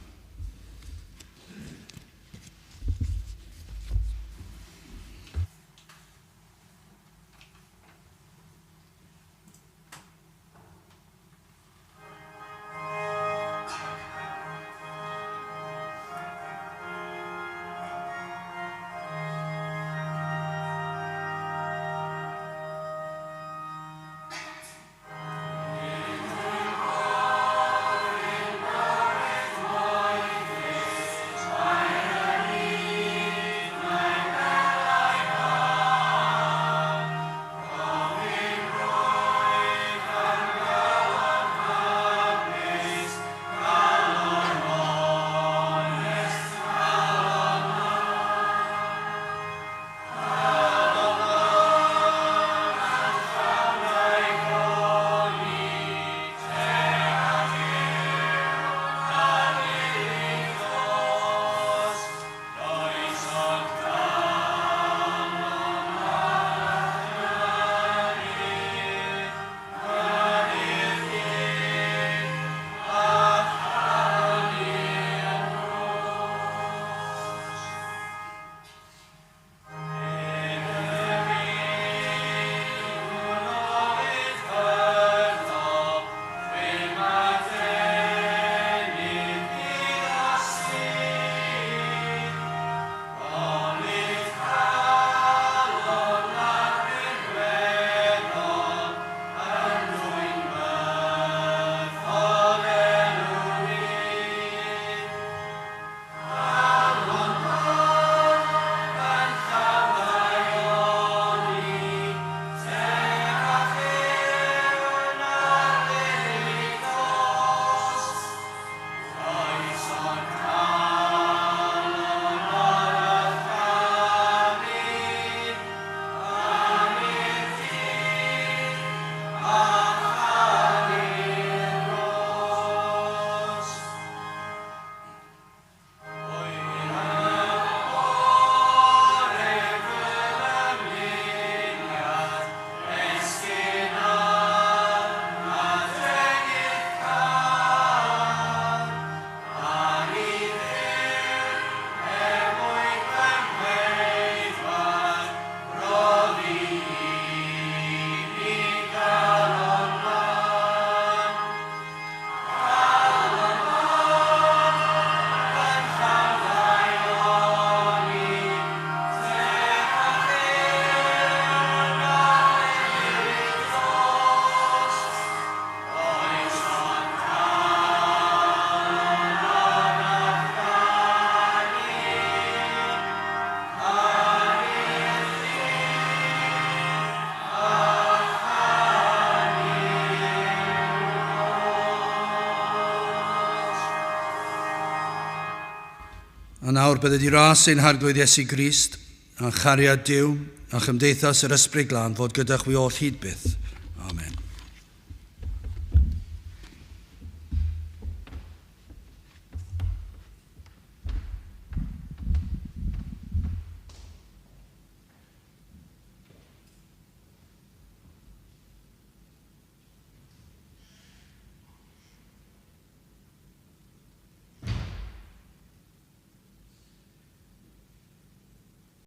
Speaker 1: A nawr bydde di ras ein harglwydd Iesu Grist, a chariad Duw, a chymdeithas yr ysbryd glân fod gyda chwi oll hyd byth.